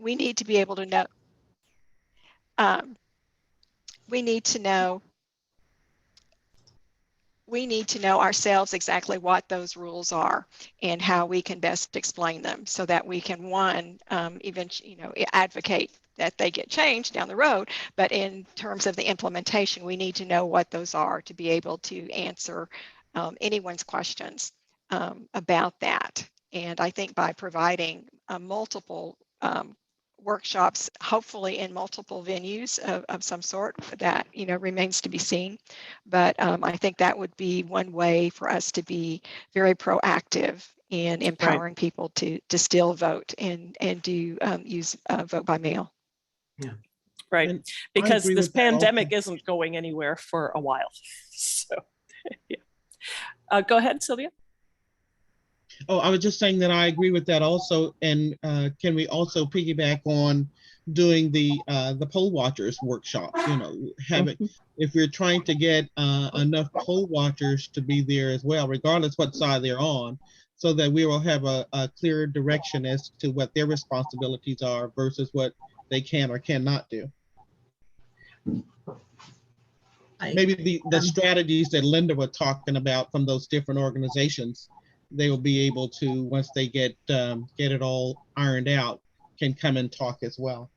we need to be able to know, we need to know ourselves exactly what those rules are and how we can best explain them so that we can, one, eventually, advocate that they get changed down the road. But in terms of the implementation, we need to know what those are to be able to answer anyone's questions about that. And I think by providing multiple workshops, hopefully in multiple venues of some sort, that remains to be seen. But I think that would be one way for us to be very proactive in empowering people to still vote and do use vote by mail. Yeah, right. Because this pandemic isn't going anywhere for a while. So, yeah. Go ahead, Sylvia. Oh, I was just saying that I agree with that also. And can we also piggyback on doing the poll watchers workshop? If we're trying to get enough poll watchers to be there as well, regardless what side they're on, so that we will have a clear direction as to what their responsibilities are versus what they can or cannot do. Maybe the strategies that Linda was talking about from those different organizations, they will be able to, once they get it all ironed out, can come and talk as well.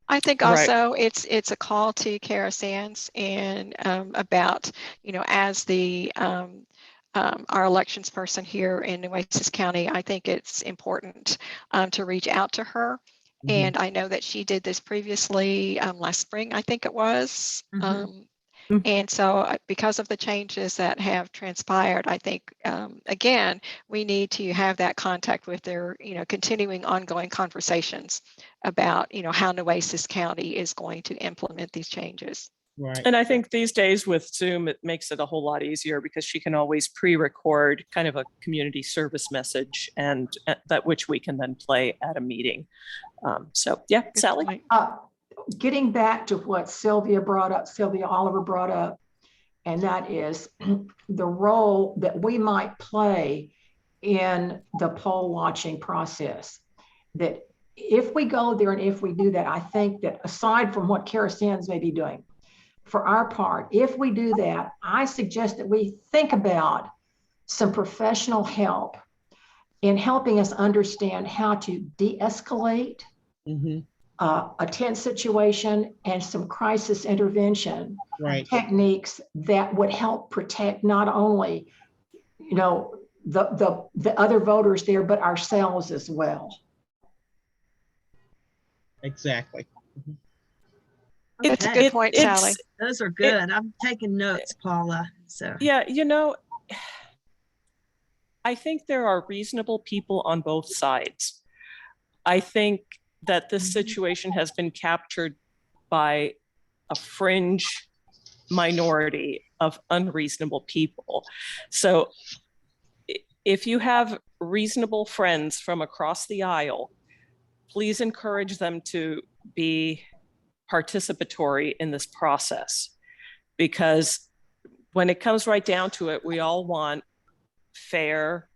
I think also it's a call to Kara Sands and about, as the our elections person here in Nueces County, I think it's important to reach out to her. Mm-hmm. And I know that she did this previously last spring, I think it was. Mm-hmm. And so because of the changes that have transpired, I think, again, we need to have that contact with their, continuing ongoing conversations about, how Nueces County is going to implement these changes. Right. And I think these days with Zoom, it makes it a whole lot easier because she can always pre-record kind of a community service message, and that which we can then play at a meeting. So yeah, good Sally. Point. Getting back to what Sylvia Oliver brought up, and that is the role that we might play in the poll watching process. That if we go there and if we do that, I think that aside from what Kara Sands may be doing, for our part, if we do that, I suggest that we think about some professional help in helping us understand how to de-escalate a tense situation and some crisis intervention techniques that would help protect not only, the other voters there, but ourselves as well. Exactly. It's a good point, Sally. Those are good. I'm taking notes, Paula. So yeah, I think there are reasonable people on both sides. I think that this situation has been captured by a fringe minority of unreasonable people. So if you have reasonable friends from across the aisle, please encourage them to be participatory in this process, because when it comes right down to it, we all want fair,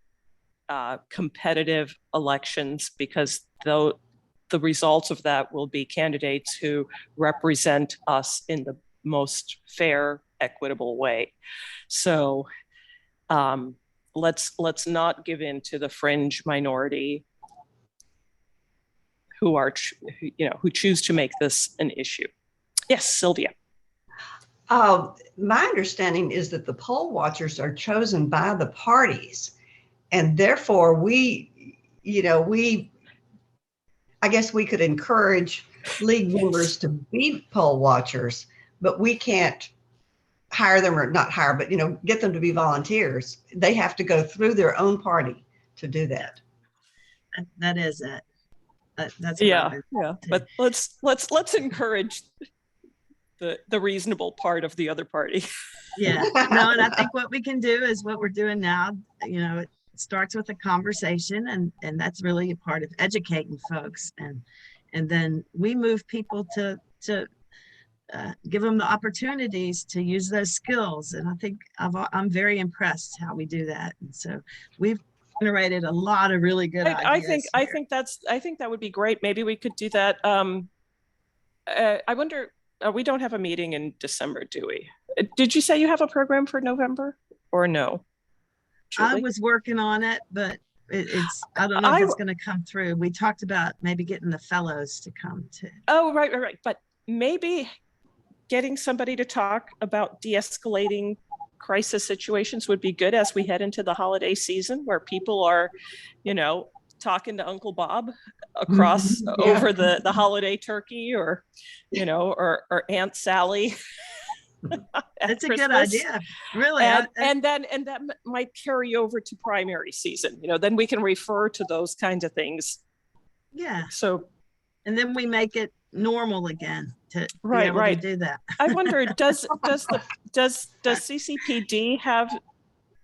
competitive elections, because though the results of that will be candidates who represent us in the most fair, equitable way. So let's not give in to the fringe minority who who choose to make this an issue. Yes, Sylvia. My understanding is that the poll watchers are chosen by the parties, and therefore I guess we could encourage league members to be poll watchers, but we can't hire them, or not hire, but get them to be volunteers. They have to go through their own party to do that. That is it. That's yeah. But let's encourage the reasonable part of the other party. Yeah. No, and I think what we can do is what we're doing now. It starts with a conversation, and that's really a part of educating folks, and then we move people to give them the opportunities to use those skills. And I think I'm very impressed how we do that. And so we've generated a lot of really good ideas. I think that would be great. Maybe we could do that. I wonder, we don't have a meeting in December, do we? Did you say you have a program for November or no? I Julie? was working on it, but it's, I don't know if it's going to come through. We talked about maybe getting the fellows to come too. Oh, right. But maybe getting somebody to talk about de-escalating crisis situations would be good as we head into the holiday season, where people are, talking to Uncle Bob across over the holiday turkey, or, or Aunt Sally. That's a good idea, really. And that might carry over to primary season. Then we can refer to those kinds of things. Yeah. So, and then we make it normal again to be able to do that. I wonder, does CCPD have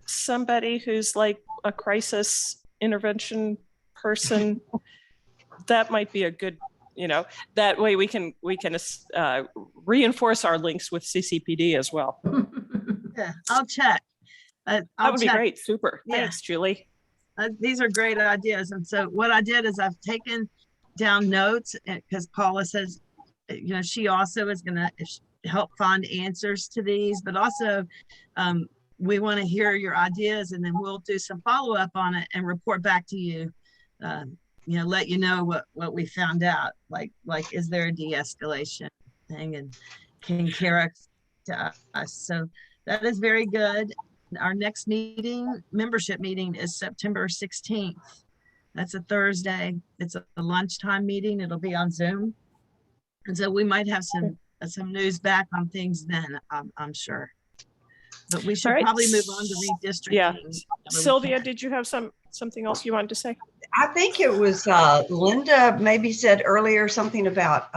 somebody who's like a crisis intervention person? That might be a good, that way we can reinforce our links with CCPD as well. Yeah, I'll check. That would be great. Super. Yeah. Thanks, Julie. These are great ideas. And so what I did is I've taken down notes, because Paula says, she also is going to help find answers to these, but also we want to hear your ideas, and then we'll do some follow-up on it and report back to you. Let you know what we found out, like is there a de-escalation thing, and can Kara to us. So that is very good. Our next membership meeting is September 16th. That's a Thursday. It's a lunchtime meeting. It'll be on Zoom. And so we might have some news back on things then, I'm sure. But we should probably move on to redistricting. Yeah. Sylvia, did you have something else you wanted to say? I think it was Linda maybe said earlier something about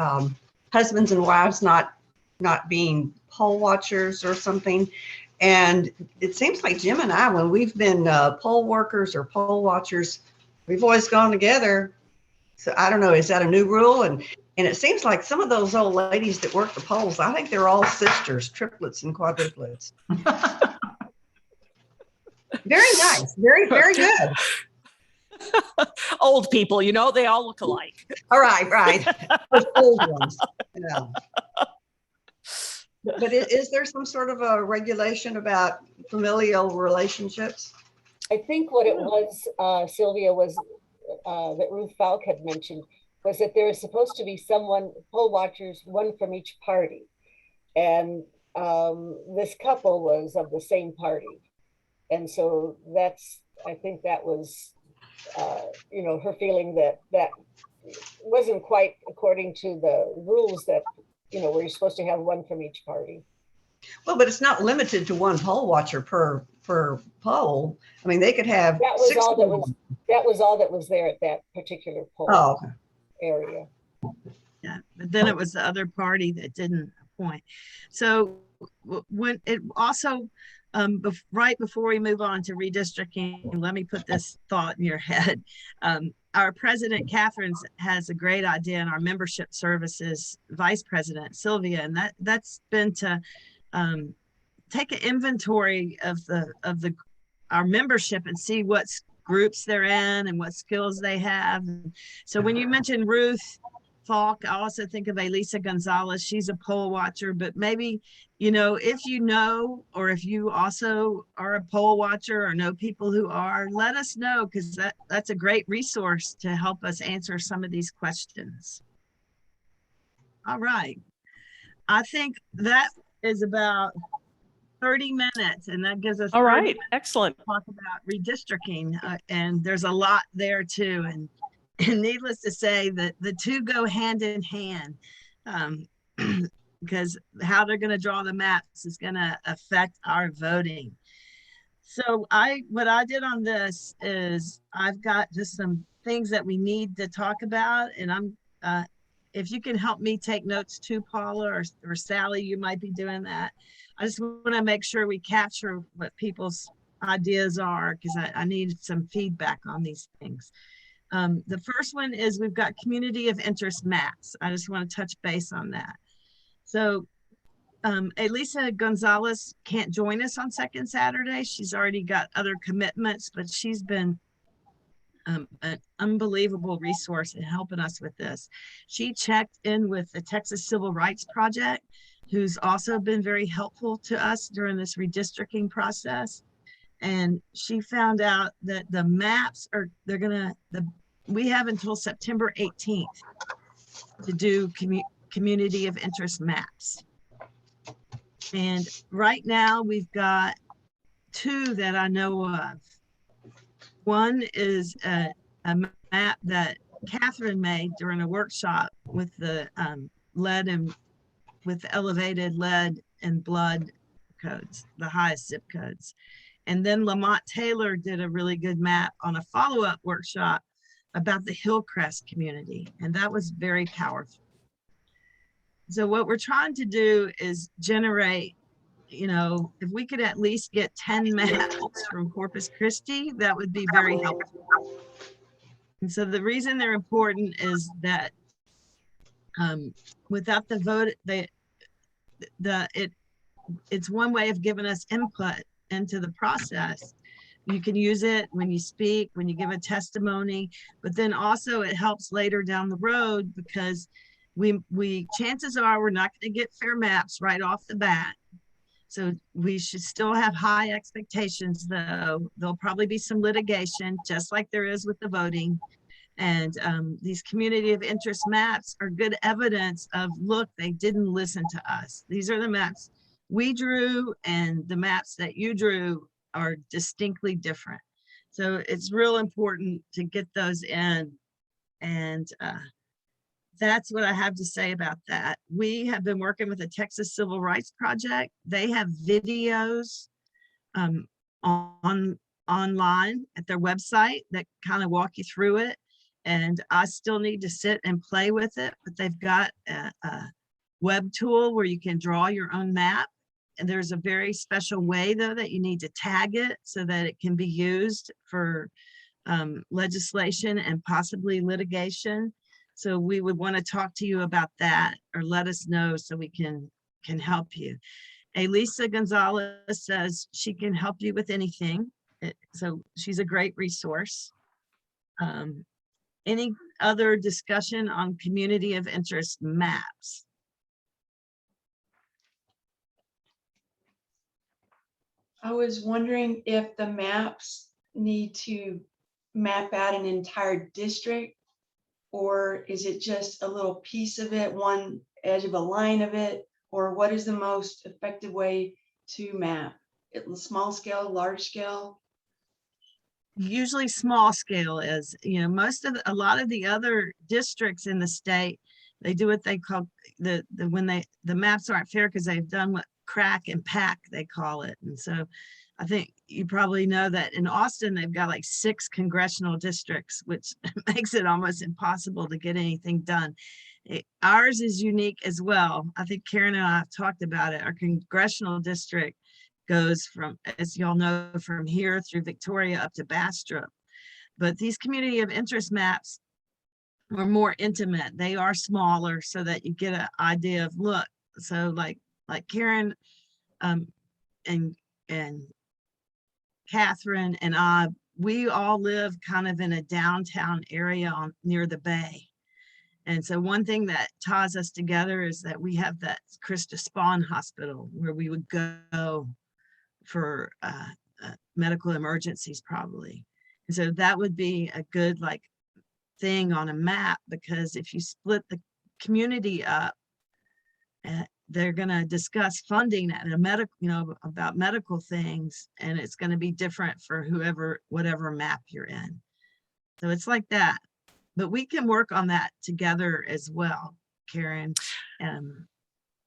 husbands and wives not being poll watchers or something. And it seems like Jim and I, when we've been poll workers or poll watchers, we've always gone together. So I don't know, is that a new rule? And it seems like some of those old ladies that work the polls, I think they're all sisters, triplets and quadruplets. Very nice. Very, very good. Old people, they all look alike. All right. Those old ones. Yeah. But is there some sort of a regulation about familial relationships? I think what it was, Sylvia, was that Ruth Falk had mentioned, was that there is supposed to be poll watchers, one from each party. And this couple was of the same party. And so I think that was, her feeling that wasn't quite according to the rules that, where you're supposed to have one from each party. Well, but it's not limited to one poll watcher per poll. I mean, they could have that was all that was there at that particular poll area. Yeah, but then it was the other party that didn't appoint. So when it also right before we move on to redistricting, let me put this thought in your head. Our president, Catherine, has a great idea, and our membership services vice president, Sylvia, and that's been to take an inventory of our membership and see what groups they're in and what skills they have. So when you mentioned Ruth Falk, I also think of Elisa Gonzalez. She's a poll watcher, but maybe, if or if you also are a poll watcher or know people who are, let us know, because that's a great resource to help us answer some of these questions. All right. I think that is about 30 minutes, and that gives us all right. Excellent. To talk about redistricting, and there's a lot there too. And needless to say that the two go hand in hand, because how they're going to draw the maps is going to affect our voting. So what I did on this is I've got just some things that we need to talk about, and if you can help me take notes too, Paula or Sally, you might be doing that. I just want to make sure we capture what people's ideas are, because I need some feedback on these things. The first one is we've got community of interest maps. I just want to touch base on that. So Elisa Gonzalez can't join us on second Saturday. She's already got other commitments, but she's been an unbelievable resource in helping us with this. She checked in with the Texas Civil Rights Project, who's also been very helpful to us during this redistricting process. And she found out that the maps are, we have until September 18th to do community of interest maps. And right now we've got 2 that I know of. One is a map that Catherine made during a workshop with the lead and with elevated lead and blood codes, the highest zip codes. And then Lamont Taylor did a really good map on a follow-up workshop about the Hillcrest community. And that was very powerful. So what we're trying to do is generate, you know, if we could at least get 10 maps from Corpus Christi, that would be very helpful. And so the reason they're important is that without the vote, it's one way of giving us input into the process. You can use it when you speak, when you give a testimony, but then also it helps later down the road, because we chances are we're not going to get fair maps right off the bat. So we should still have high expectations, though. There'll probably be some litigation, just like there is with the voting. And these community of interest maps are good evidence of, look, they didn't listen to us. These are the maps we drew, and the maps that you drew are distinctly different. So it's real important to get those in. And that's what I have to say about that. We have been working with the Texas Civil Rights Project. They have videos online at their website that kind of walk you through it. And I still need to sit and play with it, but they've got a web tool where you can draw your own map. And there's a very special way, though, that you need to tag it so that it can be used for legislation and possibly litigation. So we would want to talk to you about that, or let us know so we can help you. Elisa Gonzalez says she can help you with anything. So she's a great resource. Any other discussion on community of interest maps? I was wondering if the maps need to map out an entire district, or is it just a little piece of it, one edge of a line of it, or what is the most effective way to map it? Small scale, large scale? Usually small scale is, you know, a lot of the other districts in the state, they do what they call the maps aren't fair because they've done what crack and pack, they call it. And so I think you probably know that in Austin, they've got like 6 congressional districts, which makes it almost impossible to get anything done. Ours is unique as well. I think Karen and I have talked about it. Our congressional district goes from, as y'all know, from here through Victoria up to Bastrop. But these community of interest maps are more intimate. They are smaller so that you get an idea of, look, so like Karen and Catherine and I, we all live kind of in a downtown area near the bay. And so one thing that ties us together is that we have that Krista Spawn Hospital where we would go for medical emergencies probably. And so that would be a good like thing on a map, because if you split the community up, they're going to discuss funding at a medical, you know, about medical things, and it's going to be different for whatever map you're in. So it's like that, but we can work on that together as well, Karen.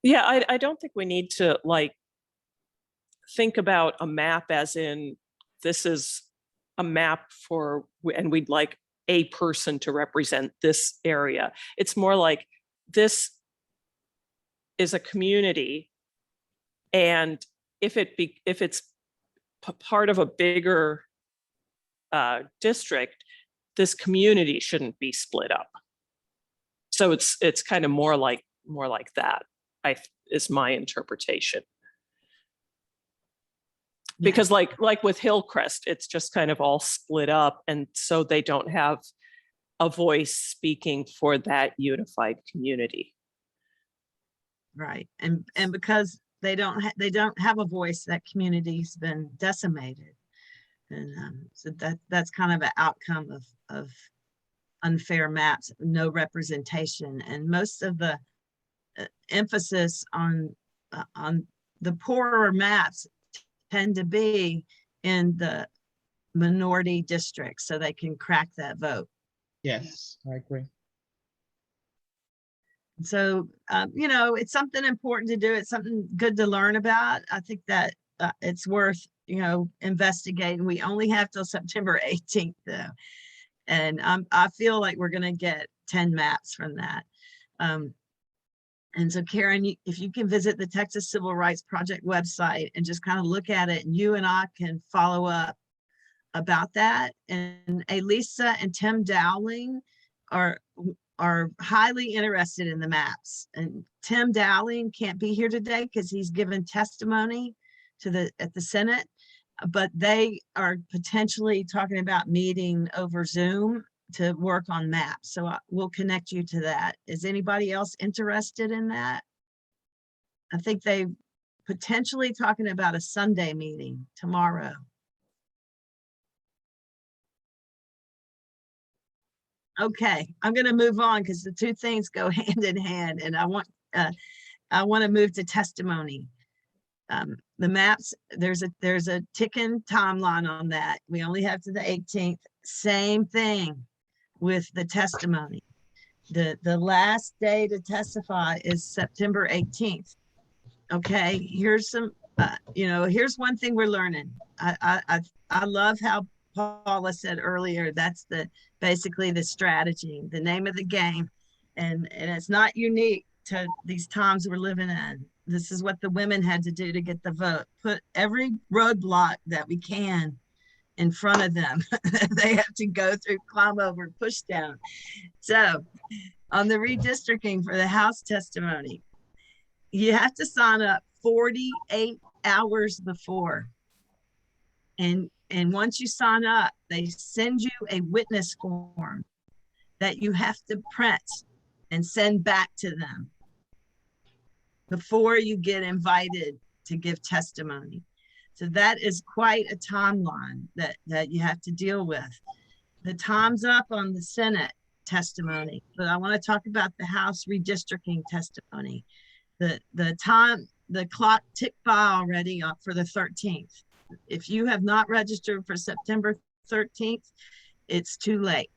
Yeah, I don't think we need to like think about a map as in this is a map for, and we'd like a person to represent this area. It's more like this is a community, and if it's part of a bigger district, this community shouldn't be split up. So it's kind of more like that, is my interpretation. Because like with Hillcrest, it's just kind of all split up. And so they don't have a voice speaking for that unified community. Right. And because they don't have a voice, that community's been decimated. And so that's kind of an outcome of unfair maps, no representation. And most of the emphasis on the poorer maps tend to be in the minority districts, so they can crack that vote. Yes, I agree. So, you know, it's something important to do. It's something good to learn about. I think that it's worth, you know, investigating. We only have till September 18th though. And I feel like we're going to get 10 maps from that. And so Karen, if you can visit the Texas Civil Rights Project website and just kind of look at it, and you and I can follow up about that. And Elisa and Tim Dowling are highly interested in the maps. And Tim Dowling can't be here today because he's given testimony at the Senate, but they are potentially talking about meeting over Zoom to work on maps. So we'll connect you to that. Is anybody else interested in that? I think they potentially talking about a Sunday meeting tomorrow. Okay, I'm going to move on because the two things go hand in hand, and I want to move to testimony. The maps, there's a ticking timeline on that. We only have to the 18th. Same thing with the testimony. The last day to testify is September 18th. Okay, here's some, you know, here's one thing we're learning. I love how Paula said earlier, that's basically the strategy, the name of the game. And it's not unique to these times we're living in. This is what the women had to do to get the vote. Put every roadblock that we can in front of them. They have to go through, climb over, push down. So on the redistricting for the House testimony, you have to sign up 48 hours before. And once you sign up, they send you a witness form that you have to print and send back to them before you get invited to give testimony. So that is quite a timeline that you have to deal with. The time's up on the Senate testimony, but I want to talk about the House redistricting testimony. The clock ticked by already for the 13th. If you have not registered for September 13th, it's too late.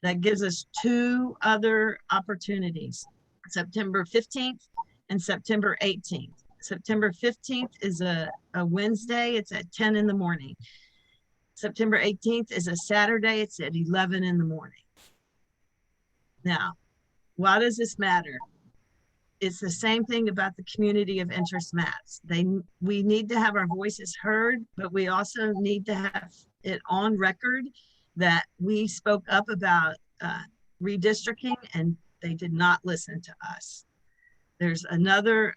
That gives us two other opportunities, September 15th and September 18th. September 15th is a Wednesday, it's at 10 in the morning. September 18th is a Saturday, it's at 11 in the morning. Now, why does this matter? It's the same thing about the community of interest maps. We need to have our voices heard, but we also need to have it on record that we spoke up about redistricting and they did not listen to us. There's another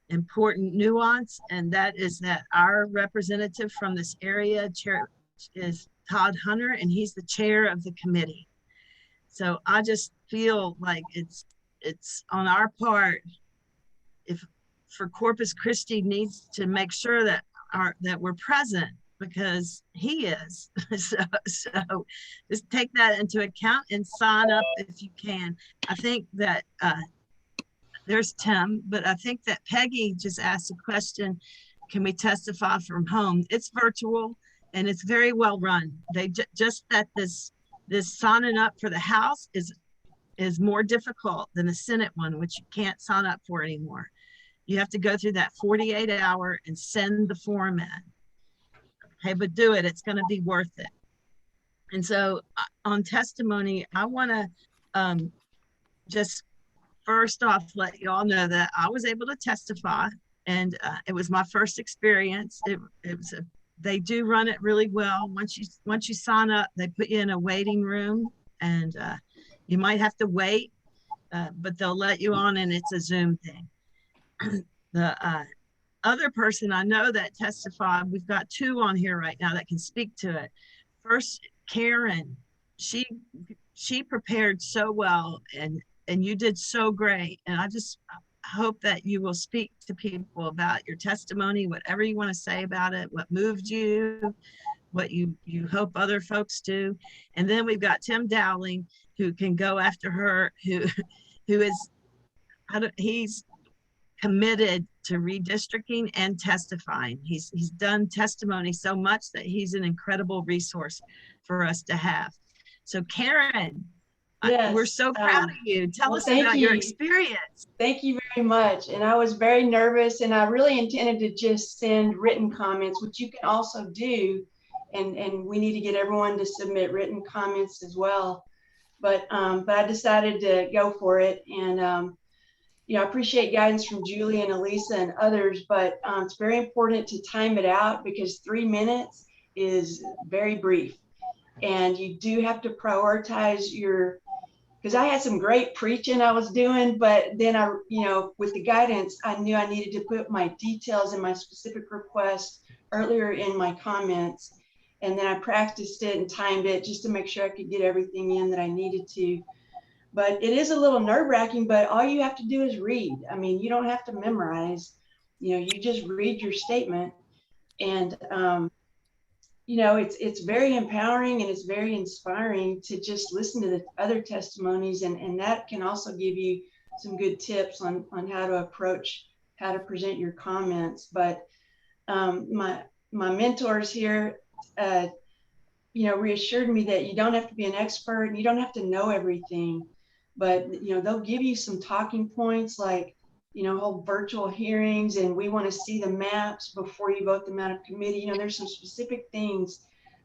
important nuance, and that is that our representative from this area chair is Todd Hunter, and he's the chair of the committee. So I just feel like it's on our part, for Corpus Christi needs to make sure that we're present, because he is. so just take that into account and sign up if you can. I think that there's Tim, but I think that Peggy just asked a question, can we testify from home? It's virtual and it's very well run. They just that this signing up for the House is more difficult than the Senate one, which you can't sign up for anymore. You have to go through that 48-hour and send the form in. Okay, but do it, it's gonna be worth it. And so on testimony, I wanna just first off, let you all know that I was able to testify, and it was my first experience. They do run it really well. Once you sign up, they put you in a waiting room, and you might have to wait, but they'll let you on, and it's a Zoom thing. other person I know that testified, we've got two on here right now that can speak to it. First, Karen, she prepared so well, and you did so great. And I just hope that you will speak to people about your testimony, whatever you want to say about it, what moved you, what you hope other folks do. And then we've got Tim Dowling, who can go after her, who is, he's committed to redistricting and testifying. He's done testimony so much that he's an incredible resource for us to have. So Karen, Yes, we're so proud of you. Tell us about your experience. Thank you very much. And I was very nervous, and I really intended to just send written comments, which you can also do. And we need to get everyone to submit written comments as well. But I decided to go for it. And you know, I appreciate guidance from Julie and Elisa and others, but it's very important to time it out, because 3 minutes is very brief. And you do have to prioritize your, because I had some great preaching I was doing, but then I, you know, with the guidance, I knew I needed to put my details and my specific requests earlier in my comments. And then I practiced it and timed it just to make sure I could get everything in that I needed to. But it is a little nerve-wracking, but all you have to do is read. I mean, you don't have to memorize, you know, you just read your statement. And, you know, it's very empowering, and it's very inspiring to just listen to the other testimonies. And that can also give you some good tips on how to approach, how to present your comments. But my mentors here, you know, reassured me that you don't have to be an expert and you don't have to know everything. But, you know, they'll give you some talking points, like, you know, hold virtual hearings, and we want to see the maps before you vote them out of committee. You know, there's some specific things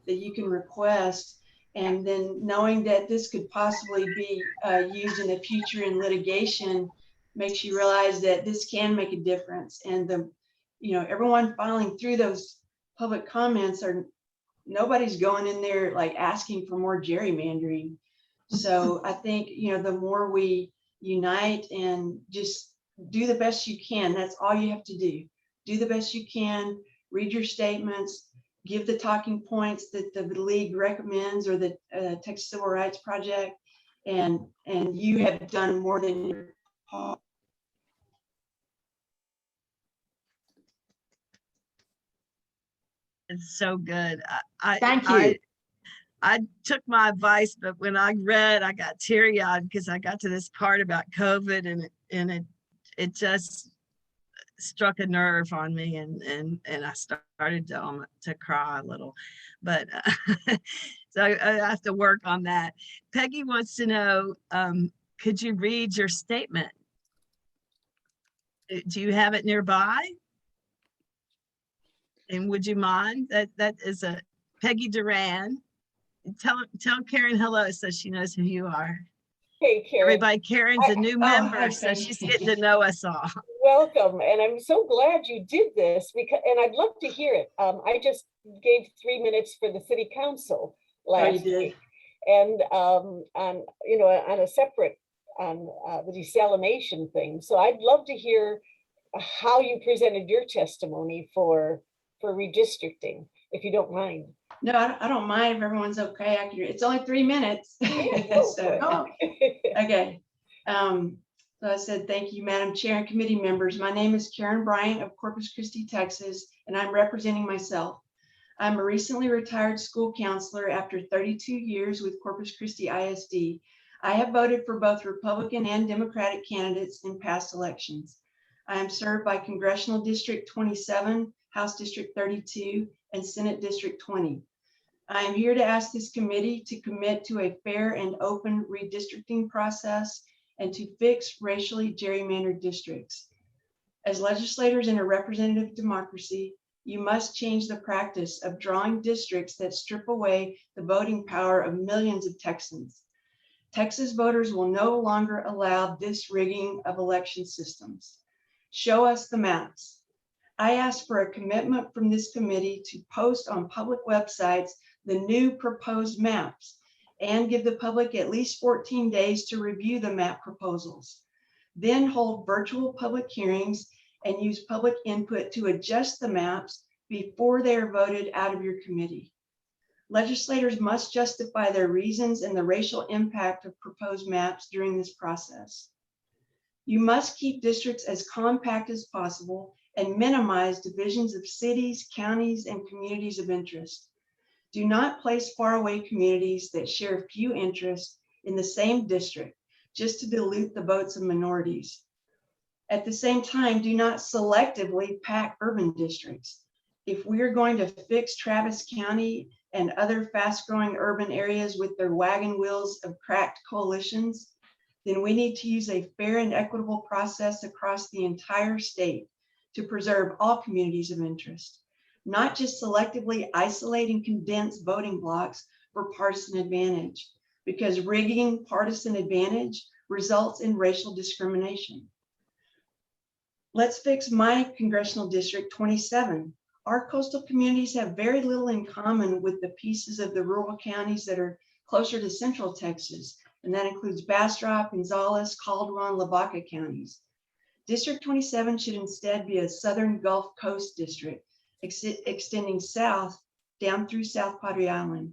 that you can request. And then knowing that this could possibly be used in the future in litigation makes you realize that this can make a difference. And the, you know, everyone filing through those public comments are, nobody's going in there like asking for more gerrymandering. So I think, you know, the more we unite and just do the best you can, that's all you have to do. Do the best you can, read your statements, give the talking points that the league recommends, or the Texas Civil Rights Project, and you have done more than your part. It's so good. Thank you. I took my advice, but when I read, I got teary-eyed because I got to this part about COVID, and it just struck a nerve on me, and I started to cry a little. But so I have to work on that. Peggy wants to know, could you read your statement? Do you have it nearby? And would you mind? That is a Peggy Duran. Tell Karen hello so she knows who you are. Hey, Karen. Everybody, Karen's a new member, so she's getting to know us all. Welcome, and I'm so glad you did this, because, and I'd love to hear it. I just gave 3 minutes for the city council last week, and on, you know, on a separate, on the desalination thing. So I'd love to hear how you presented your testimony for redistricting, if you don't mind. No, I don't mind if everyone's okay. It's only 3 minutes. So, okay. So I said, thank you, Madam Chair and committee members. My name is Karen Bryant of Corpus Christi, Texas, and I'm representing myself. I'm a recently retired school counselor after 32 years with Corpus Christi ISD. I have voted for both Republican and Democratic candidates in past elections. I am served by Congressional District 27, House District 32, and Senate District 20. I am here to ask this committee to commit to a fair and open redistricting process and to fix racially gerrymandered districts. As legislators in a representative democracy, you must change the practice of drawing districts that strip away the voting power of millions of Texans. Texas voters will no longer allow this rigging of election systems. Show us the maps. I ask for a commitment from this committee to post on public websites the new proposed maps and give the public at least 14 days to review the map proposals. Then hold virtual public hearings and use public input to adjust the maps before they are voted out of your committee. Legislators must justify their reasons and the racial impact of proposed maps during this process. You must keep districts as compact as possible and minimize divisions of cities, counties, and communities of interest. Do not place faraway communities that share few interests in the same district just to dilute the votes of minorities. At the same time, do not selectively pack urban districts. If we're going to fix Travis County and other fast-growing urban areas with their wagon wheels of cracked coalitions, then we need to use a fair and equitable process across the entire state to preserve all communities of interest, not just selectively isolate and condense voting blocks for partisan advantage, because rigging partisan advantage results in racial discrimination. Let's fix my congressional district 27. Our coastal communities have very little in common with the pieces of the rural counties that are closer to central Texas, and that includes Bastrop, Gonzales, Calderon, Lavaca counties. District 27 should instead be a southern Gulf Coast district, extending south down through South Padre Island.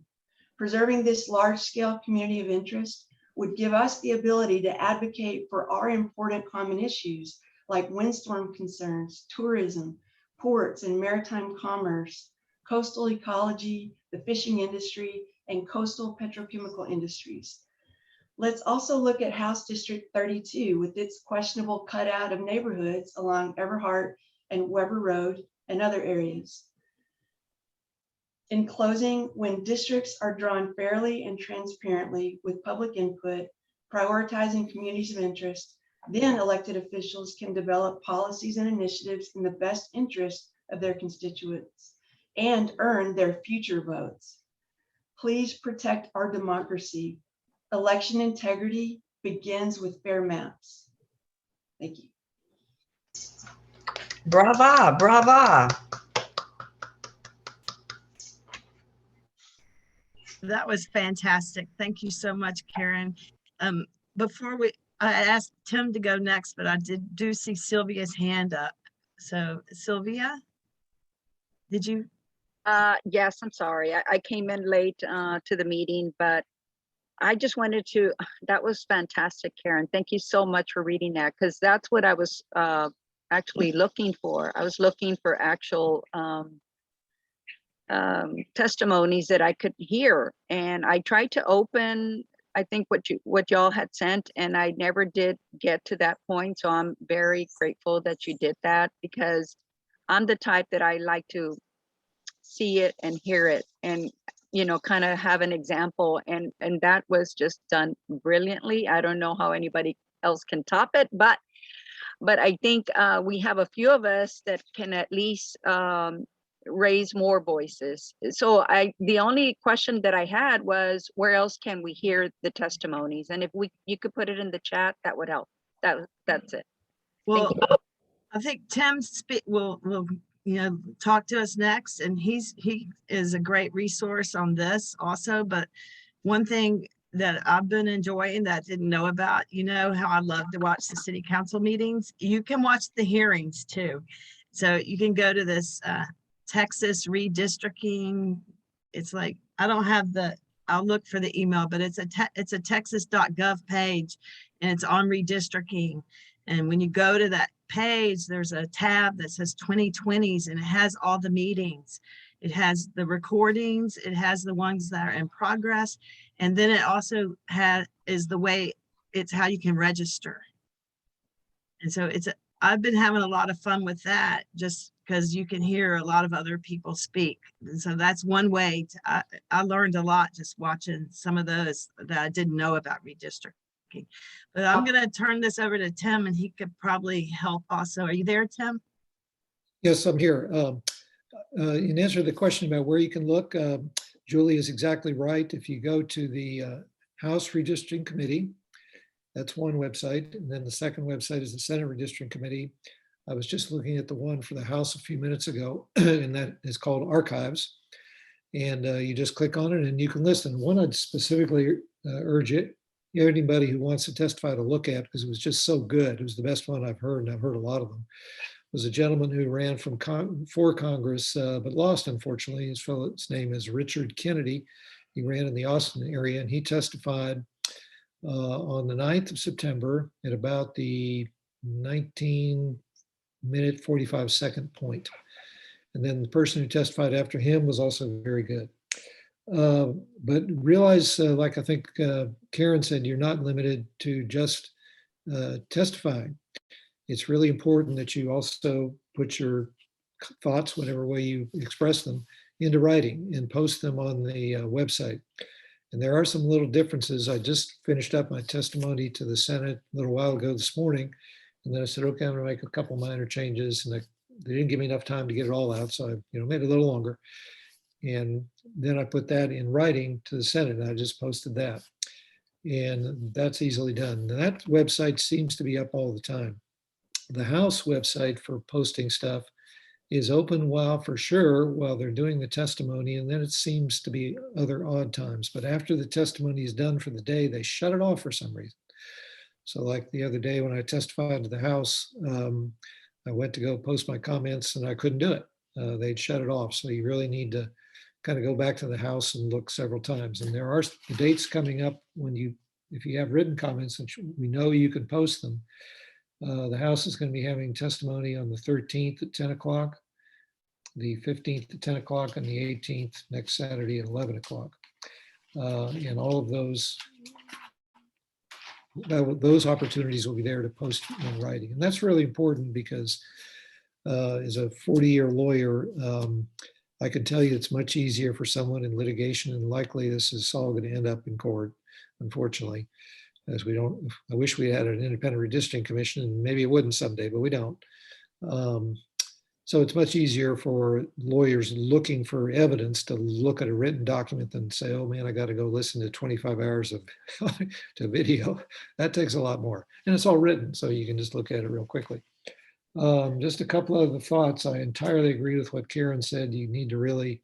Preserving this large-scale community of interest would give us the ability to advocate for our important common issues like windstorm concerns, tourism, ports and maritime commerce, coastal ecology, the fishing industry, and coastal petrochemical industries. Let's also look at House District 32 with its questionable cutout of neighborhoods along Everhart and Weber Road and other areas. In closing, when districts are drawn fairly and transparently with public input, prioritizing communities of interest, then elected officials can develop policies and initiatives in the best interest of their constituents and earn their future votes. Please protect our democracy. Election integrity begins with fair maps. Thank you. Brava, brava. That was fantastic. Thank you so much, Karen. Before I asked Tim to go next, but I do see Sylvia's hand up. So Sylvia, did you? Yes, I'm sorry. I came in late to the meeting, but I just wanted to, that was fantastic, Karen. Thank you so much for reading that, because that's what I was actually looking for. I was looking for actual testimonies that I could hear. And I tried to open, I think what y'all had sent, and I never did get to that point. So I'm very grateful that you did that, because I'm the type that I like to see it and hear it and, you know, kind of have an example. And that was just done brilliantly. I don't know how anybody else can top it, but I think we have a few of us that can at least raise more voices. So the only question that I had was, where else can we hear the testimonies? And if you could put it in the chat, that would help. That's it. Well, I think Tim will talk to us next, and he is a great resource on this also. But one thing that I've been enjoying that I didn't know about, you know how I love to watch the city council meetings. You can watch the hearings too. So you can go to this Texas redistricting. It's like, I don't have I'll look for the email, but it's a texas.gov page, and it's on redistricting. And when you go to that page, there's a tab that says 2020s, and it has all the meetings. It has the recordings, it has the ones that are in progress. And then it also is how you can register. And so I've been having a lot of fun with that, just because you can hear a lot of other people speak. And so that's one way I learned a lot just watching some of those that I didn't know about redistricting. But I'm going to turn this over to Tim, and he could probably help also. Are you there, Tim? Yes, I'm here. In answer to the question about where you can look, Julie is exactly right. If you go to the House Redistricting Committee, that's one website. And then the second website is the Senate Redistricting Committee. I was just looking at the one for the House a few minutes ago, and that is called Archives. And you just click on it and you can listen. One I'd specifically urge anybody who wants to testify to look at, because it was just so good. It was the best one I've heard, and I've heard a lot of them. was a gentleman who ran for Congress, but lost, unfortunately. His name is Richard Kennedy. He ran in the Austin area, and he testified on the 9th of September at about the 19-minute, 45-second point. And then the person who testified after him was also very good. But realize, like I think Karen said, you're not limited to just testifying. It's really important that you also put your thoughts, whatever way you express them, into writing and post them on the website. And there are some little differences. I just finished up my testimony to the Senate a little while ago this morning. And then I said, okay, I'm gonna make a couple minor changes. And they didn't give me enough time to get it all out. So I made it a little longer. And then I put that in writing to the Senate, and I just posted that. And that's easily done. That website seems to be up all the time. The House website for posting stuff is open while they're doing the testimony, and then it seems to be other odd times. But after the testimony is done for the day, they shut it off for some reason. So like the other day when I testified to the House, I went to go post my comments and I couldn't do it. They'd shut it off. So you really need to kind of go back to the House and look several times. And there are dates coming up if you have written comments, and we know you can post them. The House is going to be having testimony on the 13th at 10 o'clock, the 15th at 10 o'clock, and the 18th next Saturday at 11 o'clock. And all of those opportunities will be there to post in writing. And that's really important because as a 40-year lawyer, I can tell you it's much easier for someone in litigation, and likely this is all going to end up in court, unfortunately. As I wish we had an independent redistricting commission, and maybe it wouldn't someday, but we don't. So it's much easier for lawyers looking for evidence to look at a written document than say, oh man, I got to go listen to 25 hours of to video. That takes a lot more. And it's all written, so you can just look at it real quickly. Just a couple of the thoughts. I entirely agree with what Karen said. You need to really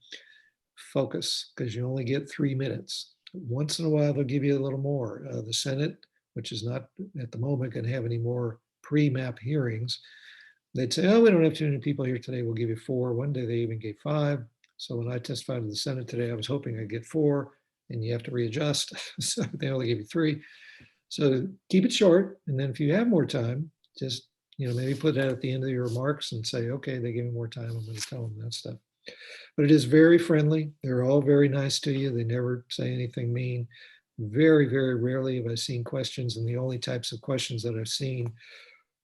focus because you only get 3 minutes. Once in a while, they'll give you a little more. The Senate, which is not at the moment going to have any more pre-map hearings, they'd say, oh, we don't have too many people here today. We'll give you 4. One day they even gave 5. So when I testified to the Senate today, I was hoping I'd get 4, and you have to readjust. So they only gave you 3. So keep it short. And then if you have more time, just maybe put that at the end of your remarks and say, okay, they gave me more time. I'm going to tell them that stuff. But it is very friendly. They're all very nice to you. They never say anything mean. Very, very rarely have I seen questions, and the only types of questions that I've seen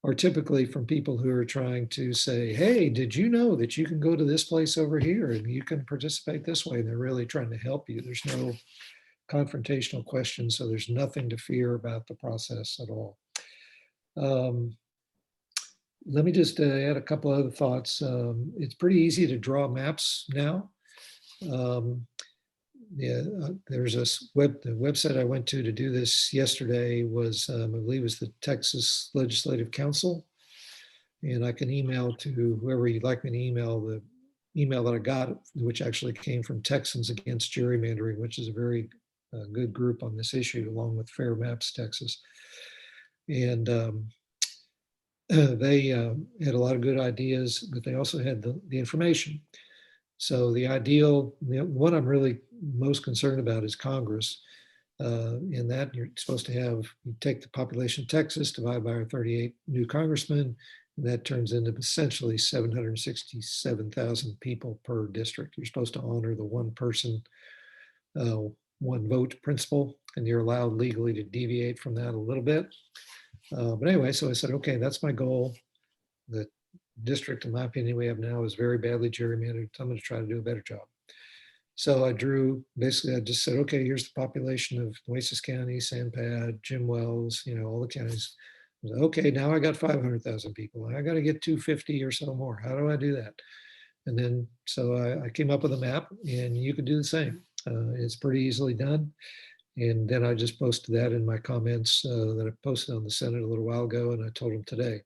are typically from people who are trying to say, hey, did you know that you can go to this place over here and you can participate this way? And they're really trying to help you. There's no confrontational questions, so there's nothing to fear about the process at all. Let me just add a couple other thoughts. It's pretty easy to draw maps now. There's the website I went to do this yesterday was, I believe, was the Texas Legislative Council. And I can email to whoever you'd like me to email the email that I got, which actually came from Texans Against Gerrymandering, which is a very good group on this issue, along with Fair Maps Texas. And they had a lot of good ideas, but they also had the information. So the ideal, what I'm really most concerned about is Congress. In that you're supposed to have, you take the population of Texas, divide by our 38 new congressmen, and that turns into essentially 767,000 people per district. You're supposed to honor the one person, one vote principle, and you're allowed legally to deviate from that a little bit. But anyway, so I said, okay, that's my goal. The district, in my opinion, we have now is very badly gerrymandered. I'm going to try to do a better job. So I basically, I just said, okay, here's the population of Nueces County, San Pad, Jim Wells, all the counties. Okay, now I got 500,000 people. I got to get 250 or so more. How do I do that? And then, so I came up with a map, and you could do the same. It's pretty easily done. And then I just posted that in my comments that I posted on the Senate a little while ago, and I told them today.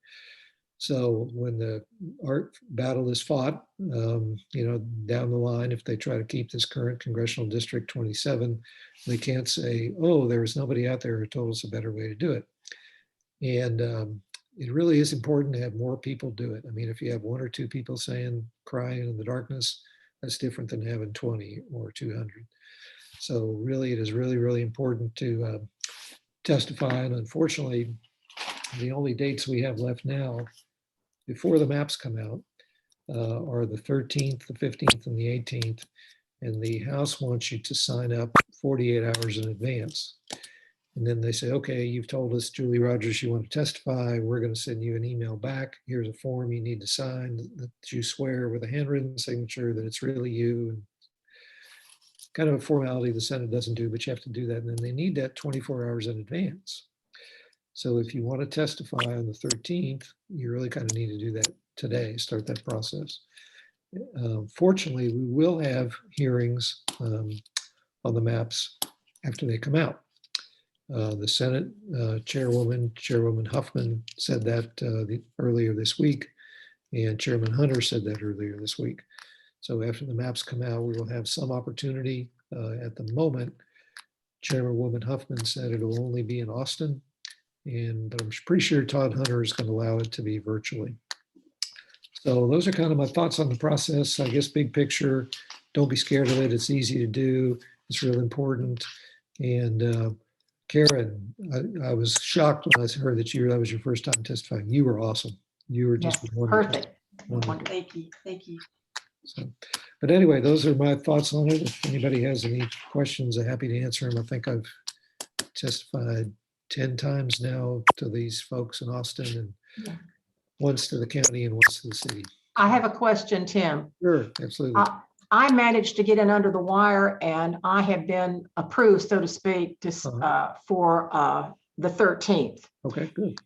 So when the art battle is fought, down the line, if they try to keep this current congressional district 27, they can't say, oh, there was nobody out there who told us a better way to do it. And it really is important to have more people do it. I mean, if you have 1 or 2 people saying, crying in the darkness, that's different than having 20 or 200. So really, it is really, really important to testify. And unfortunately, the only dates we have left now before the maps come out are the 13th, the 15th, and the 18th. And the House wants you to sign up 48 hours in advance. And then they say, okay, you've told us, Julie Rogers, you want to testify. We're going to send you an email back. Here's a form you need to sign that you swear with a handwritten signature that it's really you. And kind of a formality the Senate doesn't do, but you have to do that. And then they need that 24 hours in advance. So if you want to testify on the 13th, you really kind of need to do that today, start that process. Fortunately, we will have hearings on the maps after they come out. The Senate Chairwoman Huffman said that earlier this week, and Chairman Hunter said that earlier this week. So after the maps come out, we will have some opportunity. At the moment, Chairwoman Huffman said it will only be in Austin, but I'm pretty sure Todd Hunter is going to allow it to be virtually. So those are kind of my thoughts on the process. I guess big picture, don't be scared of it. It's easy to do. It's real important. And Karen, I was shocked when I heard that that was your first time testifying. You were awesome. You were just wonderful. Perfect. Wonderful. Thank you. Thank you. So, but anyway, those are my thoughts on it. If anybody has any questions, I'm happy to answer them. I think I've testified 10 times now to these folks in Austin, and once to the county and once to the city. I have a question, Tim. Sure, absolutely. I managed to get in under the wire, and I have been approved, so to speak, for the 13th. Okay, good.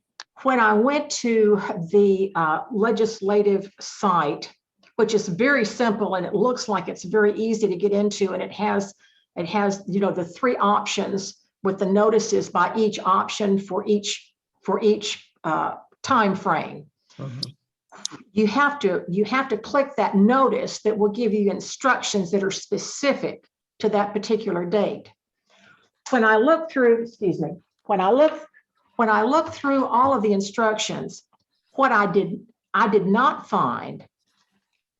When I went to the legislative site, which is very simple, and it looks like it's very easy to get into, and it has the 3 options with the notices by each option for each time frame. You have to click that notice that will give you instructions that are specific to that particular date. When I look through, when I look through all of the instructions, what I did not find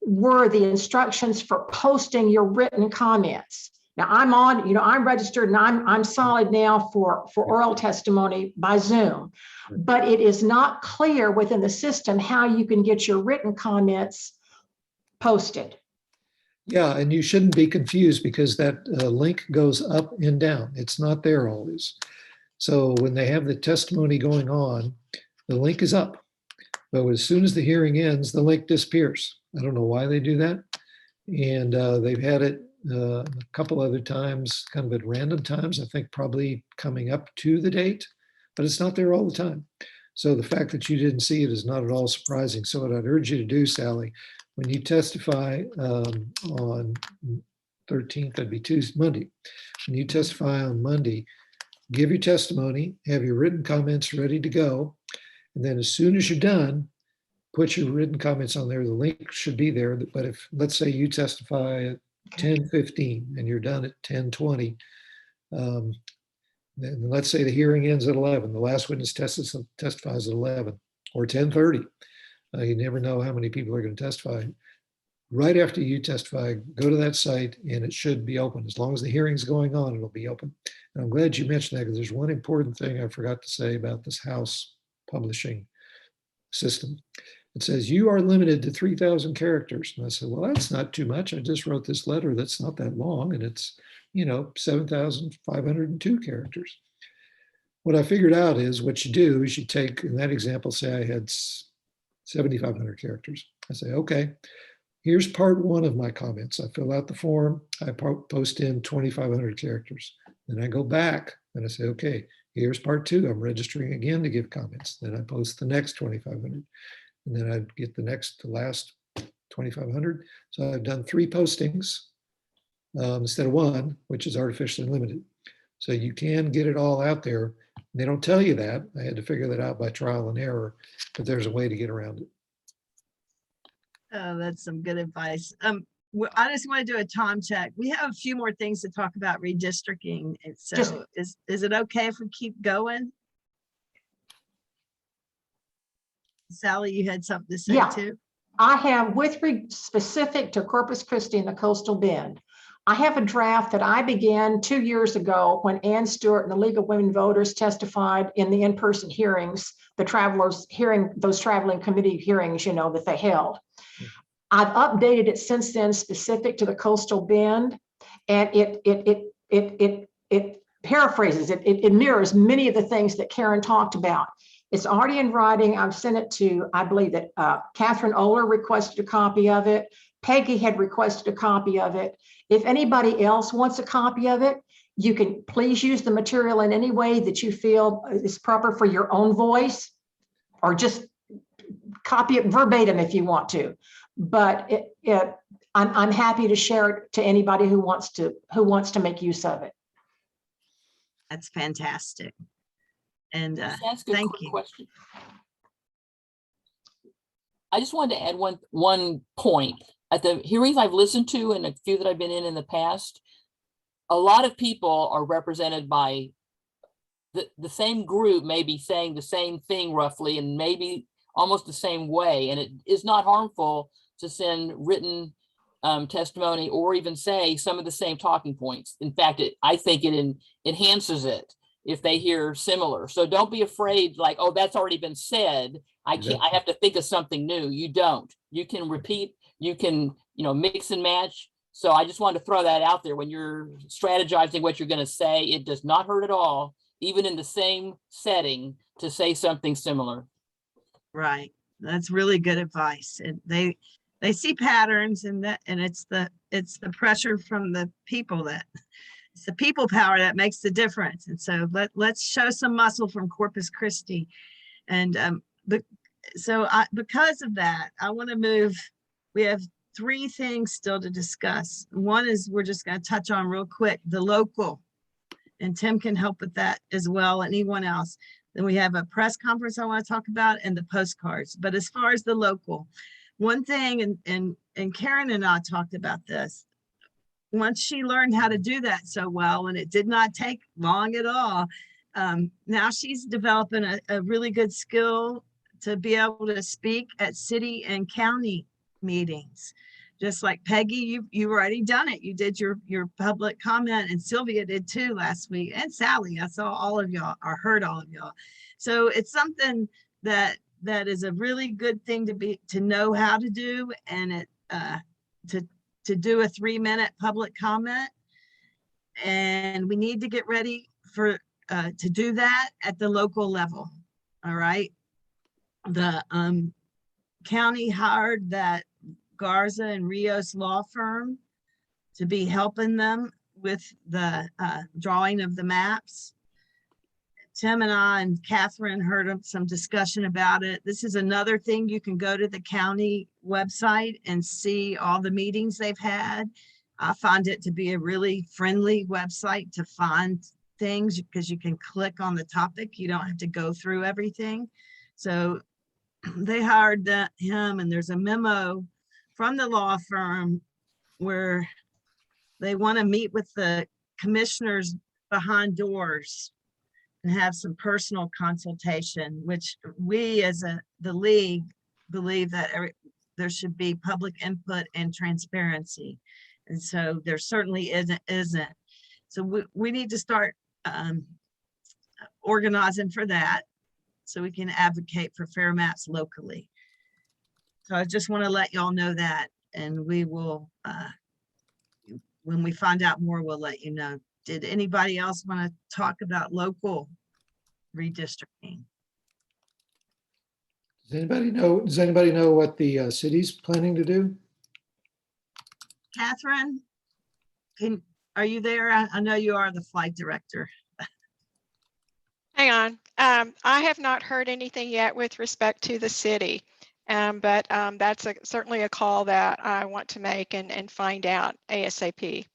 were the instructions for posting your written comments. Now I'm registered and I'm solid now for oral testimony by Zoom, but it is not clear within the system how you can get your written comments posted. Yeah, and you shouldn't be confused because that link goes up and down. It's not there always. So when they have the testimony going on, the link is up. But as soon as the hearing ends, the link disappears. I don't know why they do that. And they've had it a couple other times, kind of at random times, I think probably coming up to the date, but it's not there all the time. So the fact that you didn't see it is not at all surprising. So what I'd urge you to do, Sally, when you testify on 13th, that'd be Tuesday, Monday. When you testify on Monday, give your testimony, have your written comments ready to go. And then as soon as you're done, put your written comments on there. The link should be there. But if, let's say you testify at 10:15 and you're done at 10:20, then let's say the hearing ends at 11. The last witness testifies at 11 or 10:30. You never know how many people are going to testify. Right after you testify, go to that site and it should be open. As long as the hearing's going on, it'll be open. And I'm glad you mentioned that because there's one important thing I forgot to say about this House publishing system. It says you are limited to 3,000 characters. And I said, well, that's not too much. I just wrote this letter that's not that long and it's, 7,502 characters. What I figured out is what you do is you take, in that example, say I had 7,500 characters. I say, okay, here's part 1 of my comments. I fill out the form. I post in 2,500 characters. Then I go back and I say, okay, here's part 2. I'm registering again to give comments. Then I post the next 2,500. And then I get the last 2,500. So I've done 3 postings instead of 1, which is artificially limited. So you can get it all out there. They don't tell you that. I had to figure that out by trial and error, but there's a way to get around it. Oh, that's some good advice. I just want to do a time check. We have a few more things to talk about redistricting. And so is it okay if we keep going? Sally, you had something to say Yeah. too? I have, specific to Corpus Christi and the Coastal Bend, I have a draft that I began 2 years ago when Ann Stewart and the League of Women Voters testified in the in-person hearings, the travelers hearing, those traveling committee hearings, you know, that they held. I've updated it since then, specific to the Coastal Bend, and it paraphrases, it mirrors many of the things that Karen talked about. It's already in writing. I've sent it to, I believe that Catherine Oler requested a copy of it. Peggy had requested a copy of it. If anybody else wants a copy of it, you can please use the material in any way that you feel is proper for your own voice, or just copy it verbatim if you want to. But I'm happy to share it to anybody who wants to make use of it. That's fantastic. And Just ask a thank quick you. question. I just wanted to add one point. At the hearings I've listened to and a few that I've been in the past, a lot of people are represented by the same group, maybe saying the same thing roughly, and maybe almost the same way. And it is not harmful to send written testimony or even say some of the same talking points. In fact, I think it enhances it if they hear similar. So don't be afraid, like, oh, that's already been said. I have to think of something new. You don't. You can repeat, you can, mix and match. So I just wanted to throw that out there. When you're strategizing what you're going to say, it does not hurt at all, even in the same setting, to say something similar. Right. That's really good advice. And they see patterns, and it's the pressure from the people it's the people power that makes the difference. And so let's show some muscle from Corpus Christi. And because of that, I want to move. We have 3 things still to discuss. One is, we're just going to touch on real quick, the local, and Tim can help with that as well, and anyone else. Then we have a press conference I want to talk about, and the postcards. But as far as the local, one thing, and Karen and I talked about this, once she learned how to do that so well, and it did not take long at all, now she's developing a really good skill to be able to speak at city and county meetings. Just like Peggy, you've already done it. You did your public comment, and Sylvia did too last week, and Sally. I saw all of y'all, or heard all of y'all. So it's something that is a really good thing to know how to do, and to do a 3-minute public comment. And we need to get ready to do that at the local level. All right. The county hired that Garza and Rios law firm to be helping them with the drawing of the maps. Tim and I and Catherine heard of some discussion about it. This is another thing. You can go to the county website and see all the meetings they've had. I find it to be a really friendly website to find things, because you can click on the topic. You don't have to go through everything. So they hired him, and there's a memo from the law firm where they want to meet with the commissioners behind doors and have some personal consultation, which we as the league believe that there should be public input and transparency. And so there certainly isn't. So we need to start organizing for that, so we can advocate for fair maps locally. So I just want to let y'all know that, and we will, when we find out more, we'll let you know. Did anybody else want to talk about local redistricting? Does anybody know what the city's planning to do? Catherine, are you there? I know you are the flight director. Hang on. I have not heard anything yet with respect to the city, but that's certainly a call that I want to make and find out ASAP.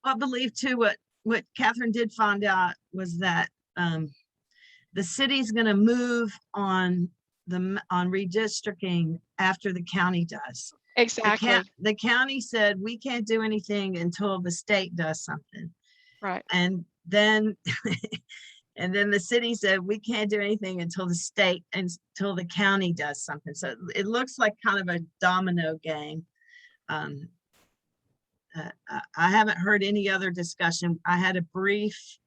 I believe too, what Catherine did find out was that the city's going to move on redistricting after the county does. Exactly. The county said we can't do anything until the state does something. Right. And then And then the city said, we can't do anything until the state, until the county does something. So it looks like kind of a domino game. I haven't heard any other discussion. I had a brief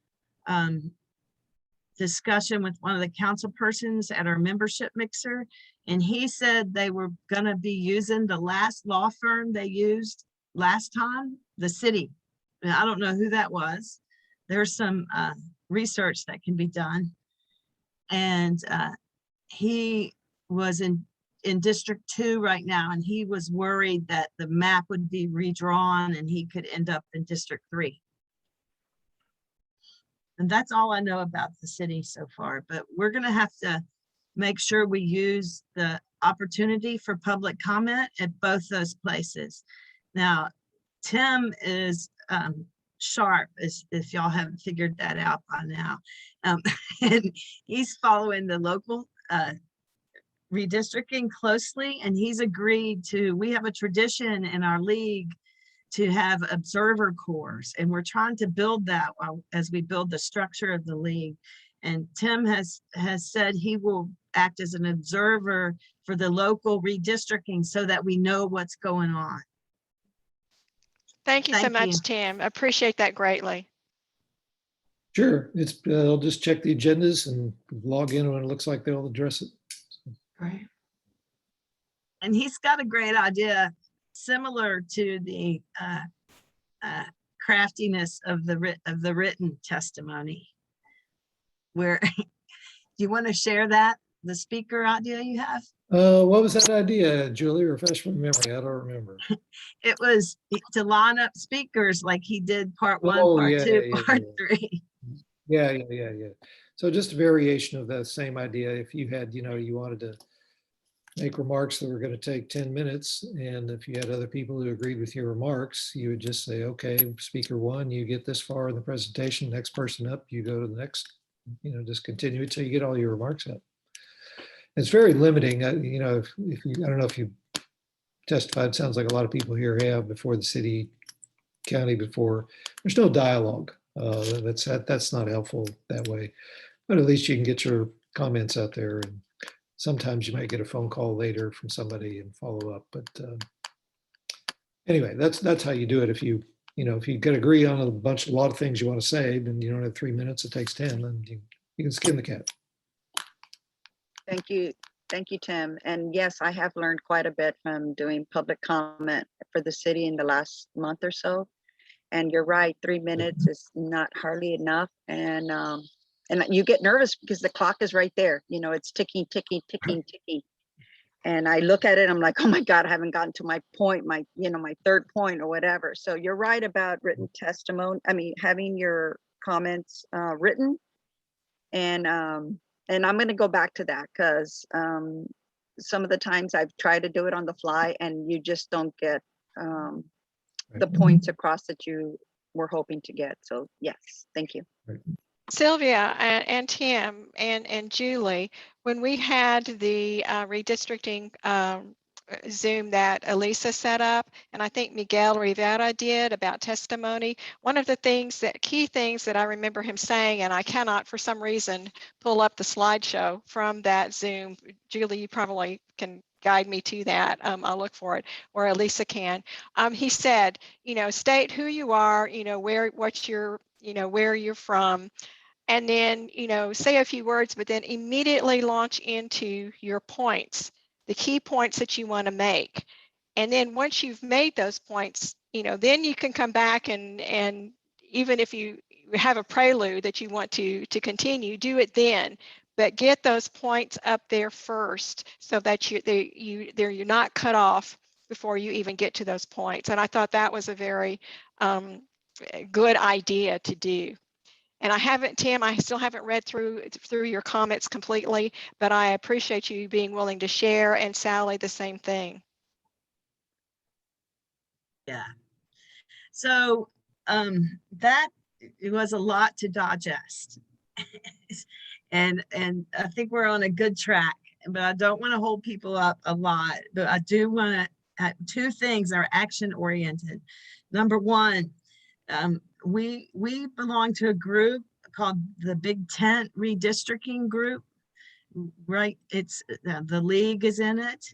discussion with one of the council persons at our membership mixer, and he said they were gonna be using the last law firm they used last time, the city. And I don't know who that was. There's some research that can be done. And he was in District 2 right now, and he was worried that the map would be redrawn and he could end up in District 3. And that's all I know about the city so far, but we're gonna have to make sure we use the opportunity for public comment at both those places. Now, Tim is sharp, if y'all haven't figured that out by now. And he's following the local redistricting closely, and he's agreed to, we have a tradition in our league to have observer corps, and we're trying to build that as we build the structure of the league. And Tim has said he will act as an observer for the local redistricting so that we know what's going on. Thank you so much, Tim. Appreciate that greatly. Sure. It's I'll just check the agendas and log in when it looks like they'll address it. Right. And he's got a great idea, similar to the craftiness of the written testimony. Where do you want to share that, the speaker idea you have? What was that idea, Julie? Refresh my memory. I don't remember. It was to line up speakers like he did part 1, part 2, part 3. Yeah. So just a variation of that same idea. If you had, you wanted to make remarks that were going to take 10 minutes, and if you had other people who agreed with your remarks, you would just say, okay, speaker 1, you get this far in the presentation, next person up, you go to the next, just continue it till you get all your remarks up. It's very limiting. If you, I don't know if you testified, it sounds like a lot of people here have before the city, county before. There's no dialogue. That's not helpful that way, but at least you can get your comments out there, and sometimes you might get a phone call later from somebody and follow up. But anyway, that's how you do it. If you can agree on a lot of things you want to say, then you don't have 3 minutes, it takes 10, and you can skin the cat. Thank you, Tim. And yes, I have learned quite a bit from doing public comment for the city in the last month or so. And you're right, 3 minutes is not hardly enough. And you get nervous because the clock is right there. It's ticking. And I look at it, I'm like, oh my God, I haven't gotten to my point, my third point or whatever. So you're right about written testimony. I mean, having your comments written. And I'm going to go back to that because some of the times I've tried to do it on the fly and you just don't get the points across that you were hoping to get. So yes, thank you. Sylvia and Tim and Julie, when we had the redistricting Zoom that Elisa set up, and I think Miguel Rivera did about testimony, one of the key things that I remember him saying, and I cannot for some reason pull up the slideshow from that Zoom. Julie, you probably can guide me to that. I'll look for it, or Elisa can. He said, state who you are, where you're from, and then, say a few words, but then immediately launch into your points, the key points that you want to make. And then once you've made those points, then you can come back and even if you have a prelude that you want to continue, do it then. But get those points up there first so that you're not cut off before you even get to those points. And I thought that was a very good idea to do. And Tim, I still haven't read through your comments completely, but I appreciate you being willing to share, and Sally, the same thing. Yeah. So that it was a lot to digest. and I think we're on a good track, but I don't want to hold people up a lot, but I do want to, 2 things are action oriented. Number 1, we belong to a group called the Big Tent Redistricting Group, right? It's the league is in it,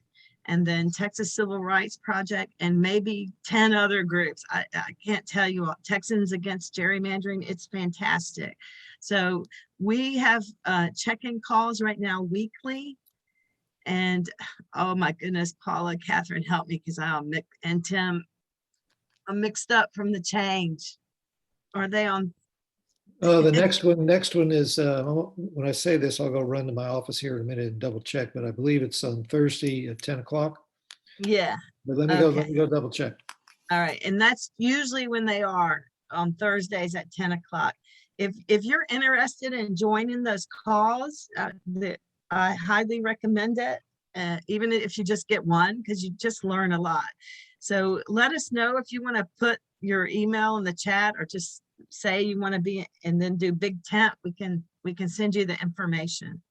and then Texas Civil Rights Project, and maybe 10 other groups. I can't tell you all. Texans Against Gerrymandering, it's fantastic. So we have check-in calls right now weekly. And oh my goodness, Paula, Catherine, help me, because and Tim, I'm mixed up from the change. Are they on? The next one is, when I say this, I'll go run to my office here in a minute and double check, but I believe it's on Thursday at 10 o'clock. Yeah. But let me go double check. All right. And that's usually when they are, on Thursdays at 10 o'clock. If you're interested in joining those calls, I highly recommend it, even if you just get one, because you just learn a lot. So let us know if you want to put your email in the chat, or just say you want to be, and then do Big Tent. We can send you the information.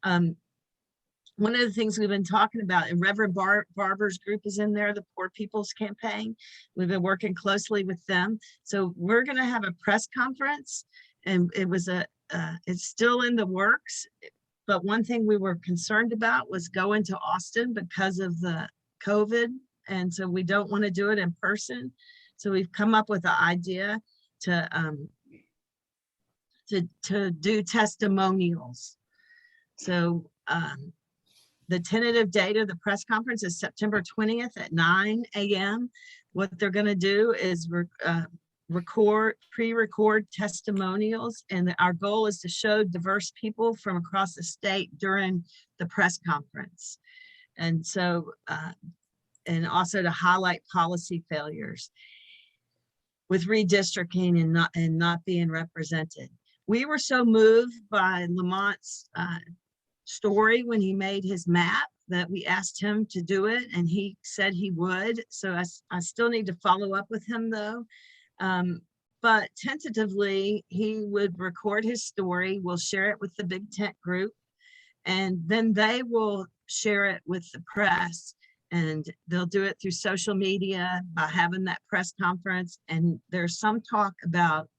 One of the things we've been talking about, and Reverend Barber's group is in there, the Poor People's Campaign. We've been working closely with them. So we're going to have a press conference, and it's still in the works. But one thing we were concerned about was going to Austin because of the COVID. And so we don't want to do it in person. So we've come up with an idea to do testimonials. So the tentative date of the press conference is September 20th at 9 a.m. What they're going to do is pre-record testimonials, and our goal is to show diverse people from across the state during the press conference. And so, and also to highlight policy failures with redistricting and not being represented. We were so moved by Lamont's story when he made his map that we asked him to do it, and he said he would. So I still need to follow up with him though. But tentatively, he would record his story. We'll share it with the Big Tent group, and then they will share it with the press, and they'll do it through social media by having that press conference. And there's some talk about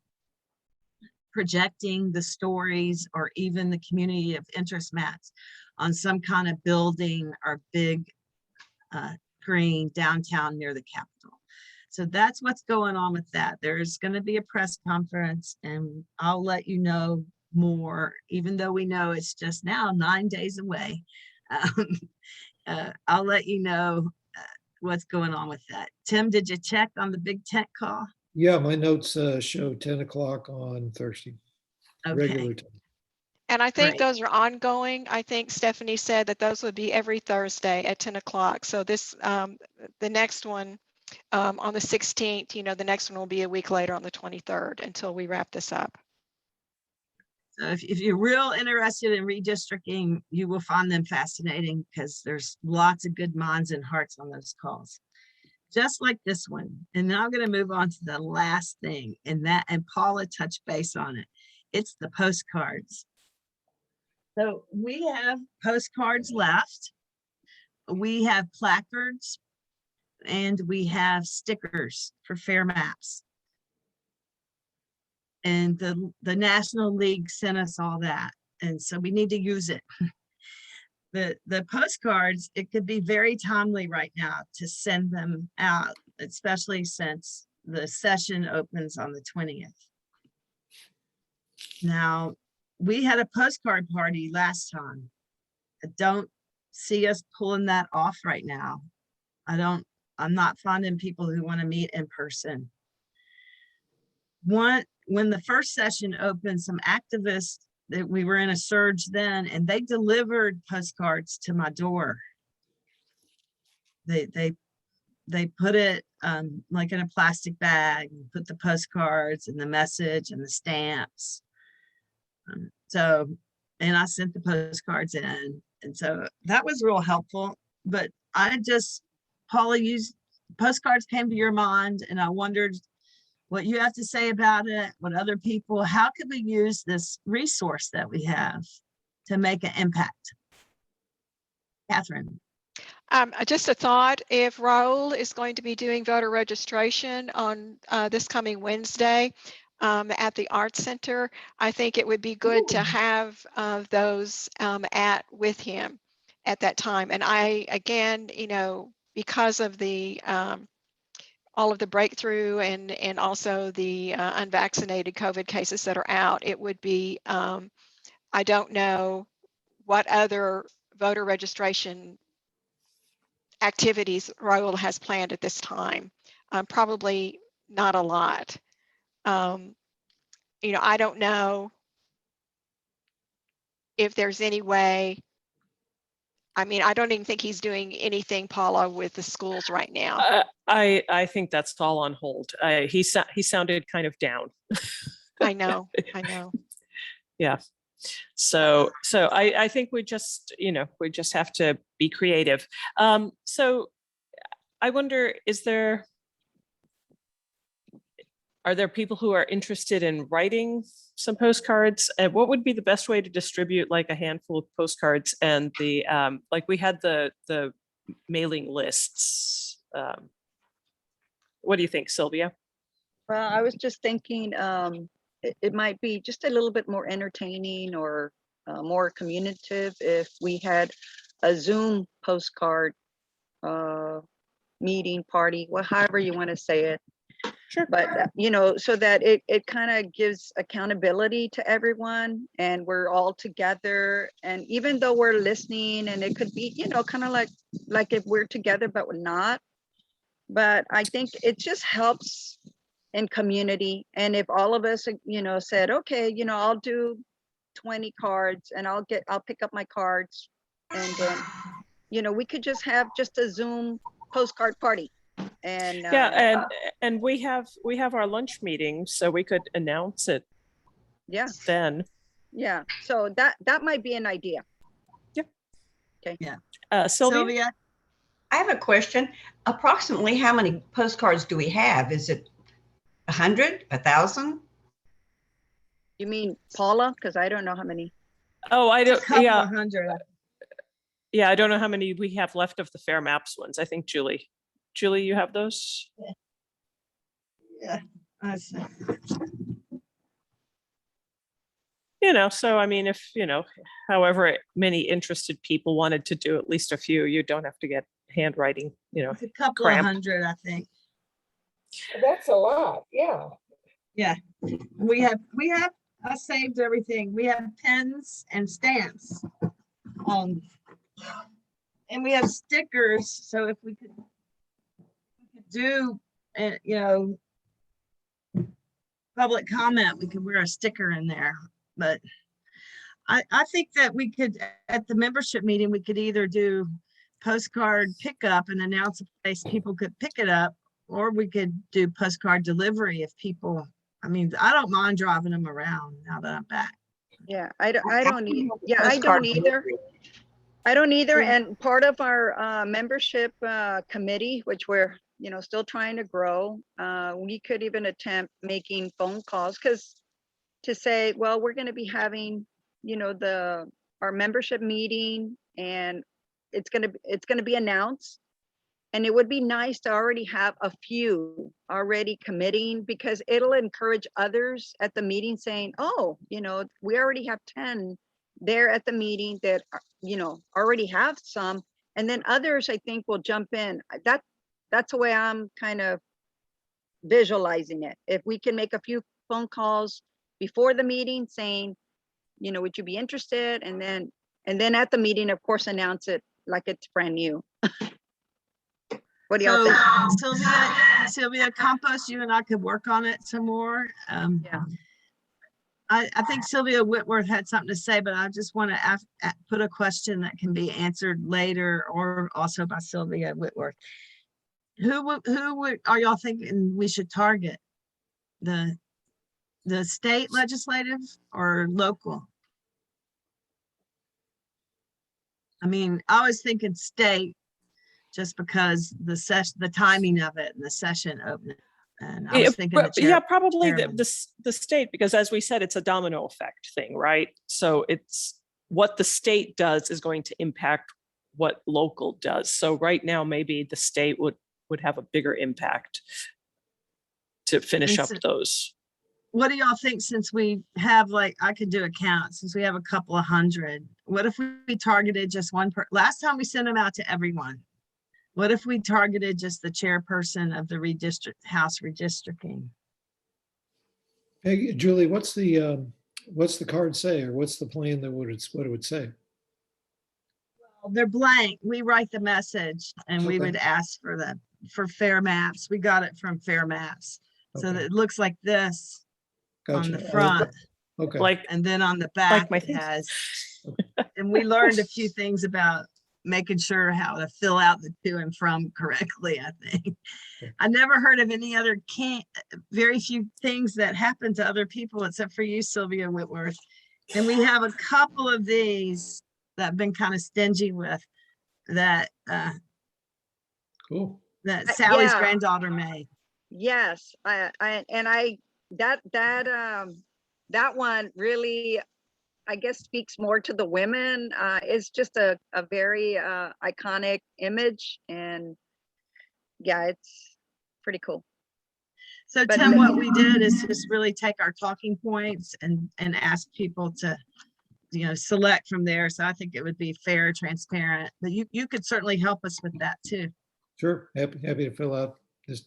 projecting the stories or even the community of interest maps on some kind of building or big screen downtown near the Capitol. So that's what's going on with that. There's going to be a press conference, and I'll let you know more, even though we know it's just now 9 days away. I'll let you know what's going on with that. Tim, did you check on the Big Tent call? Yeah, my notes show 10 o'clock on Thursday. Okay. Regular time. And I think Right. those are ongoing. I think Stephanie said that those would be every Thursday at 10 o'clock. So this, the next one on the 16th, you know, the next one will be a week later on the 23rd until we wrap this up. So if you're real interested in redistricting, you will find them fascinating, because there's lots of good minds and hearts on those calls, just like this one. And now I'm going to move on to the last thing, and Paula touched base on it. It's the postcards. So we have postcards left. We have placards, and we have stickers for fair maps. And the National League sent us all that. And so we need to use it. The postcards, it could be very timely right now to send them out, especially since the session opens on the 20th. Now, we had a postcard party last time. I don't see us pulling that off right now. I'm not finding people who want to meet in person. When the first session opened, some activists, that we were in a surge then, and they delivered postcards to my door. They put it like in a plastic bag, and put the postcards and the message and the stamps. And I sent the postcards in, and so that was real helpful. But Paula, postcards came to your mind, and I wondered what you have to say about it, what other people, how could we use this resource that we have to make an impact? Catherine. Just a thought, if Raul is going to be doing voter registration on this coming Wednesday, at the Arts Center, I think it would be good to have those with him at that time. And I, again, you know, because of the all of the breakthrough and also the unvaccinated COVID cases that are out, it would be, I don't know what other voter registration activities Raul has planned at this time. Probably not a lot. You know, I don't know if there's any way. I mean, I don't even think he's doing anything, Paula, with the schools right now. I think that's all on hold. He sounded kind of down. I know. Yeah. So I think we just, you know, we just have to be creative. So I wonder, are there people who are interested in writing some postcards? And what would be the best way to distribute like a handful of postcards? And the like we had the mailing lists. What do you think, Sylvia? Well, I was just thinking it might be just a little bit more entertaining or more communicative if we had a Zoom postcard meeting party, well, however you want to say it. Sure. But, you know, so that it kind of gives accountability to everyone and we're all together. And even though we're listening and it could be, you know, kind of like if we're together, but we're not. But I think it just helps in community. And if all of us, you know, said, okay, you know, I'll do 20 cards and I'll pick up my cards. And then, you know, we could just have just a Zoom postcard party. And yeah, and we have our lunch meeting, so we could announce it. Yeah. Then. Yeah. So that might be an idea. Yeah. Okay. Yeah. Sylvia? I have a question. Approximately how many postcards do we have? Is it 100, 1,000? You mean Paula? Because I don't know how many. Oh, I don't. Yeah. 100. Yeah, I don't know how many we have left of the Fair Maps ones. I think Julie, you have those? Yeah. You know, so I mean, if, you know, however many interested people wanted to do at least a few, you don't have to get handwriting, you know. It's a couple cramped. of hundred, I think. That's a lot. Yeah. Yeah. We have I saved everything. We have pens and stamps. And we have stickers. So if we could do, you know, public comment, we could wear a sticker in there. But I think that we could, at the membership meeting, we could either do postcard pickup and announce a place people could pick it up, or we could do postcard delivery if people, I mean, I don't mind driving them around now that I'm back. Yeah, I don't either. I don't either. And part of our membership committee, which we're, you know, still trying to grow, we could even attempt making phone calls, because to say, well, we're going to be having, you know, our membership meeting, and it's going to be announced. And it would be nice to already have a few already committing, because it'll encourage others at the meeting saying, oh, you know, we already have 10 there at the meeting that, you know, already have some. And then others, I think, will jump in. That's the way I'm kind of visualizing it. If we can make a few phone calls before the meeting saying, you know, would you be interested? And then at the meeting, of course, announce it like it's brand new. What do y'all think? Sylvia, Compost, you and I could work on it some more. Yeah. I think Sylvia Whitworth had something to say, but I just want to put a question that can be answered later, or also by Sylvia Whitworth. Who are y'all thinking we should target? The state legislative or local? I mean, I was thinking state, just because the timing of it and the session opening. And I was thinking probably the state, because as we said, it's a domino effect thing, right? So it's what the state does is going to impact what local does. So right now, maybe the state would have a bigger impact to finish up those. what do y'all think, since we have, like, I could do a count, since we have a couple of hundred, what if we targeted just one last time we sent them out to everyone? What if we targeted just the chairperson of the House redistricting? Hey, Julie, what's the card say, or what's the plan that what it would say? Well, they're blank. We write the message, and we Okay. would ask for fair maps. We got it from fair maps. So Okay. that it looks like this on Gotcha. the front. Okay. Like, And then on the back, my it things. has, and we learned a few things about making sure how to fill out the to and from correctly, I think. Okay. I never heard of any other very few things that happen to other people except for you, Sylvia Whitworth. And we have a couple of these that I've been kind of stingy with that Cool. that Sally's Yeah. granddaughter made. Yes, that one really, I guess, speaks more to the women. It's just a very iconic image, and yeah, it's pretty cool. So But Tim, the- what we did is just really take our talking points and ask people to, select from there. So I think it would be fair, transparent, but you could certainly help us with that too. Sure. Happy to fill out this.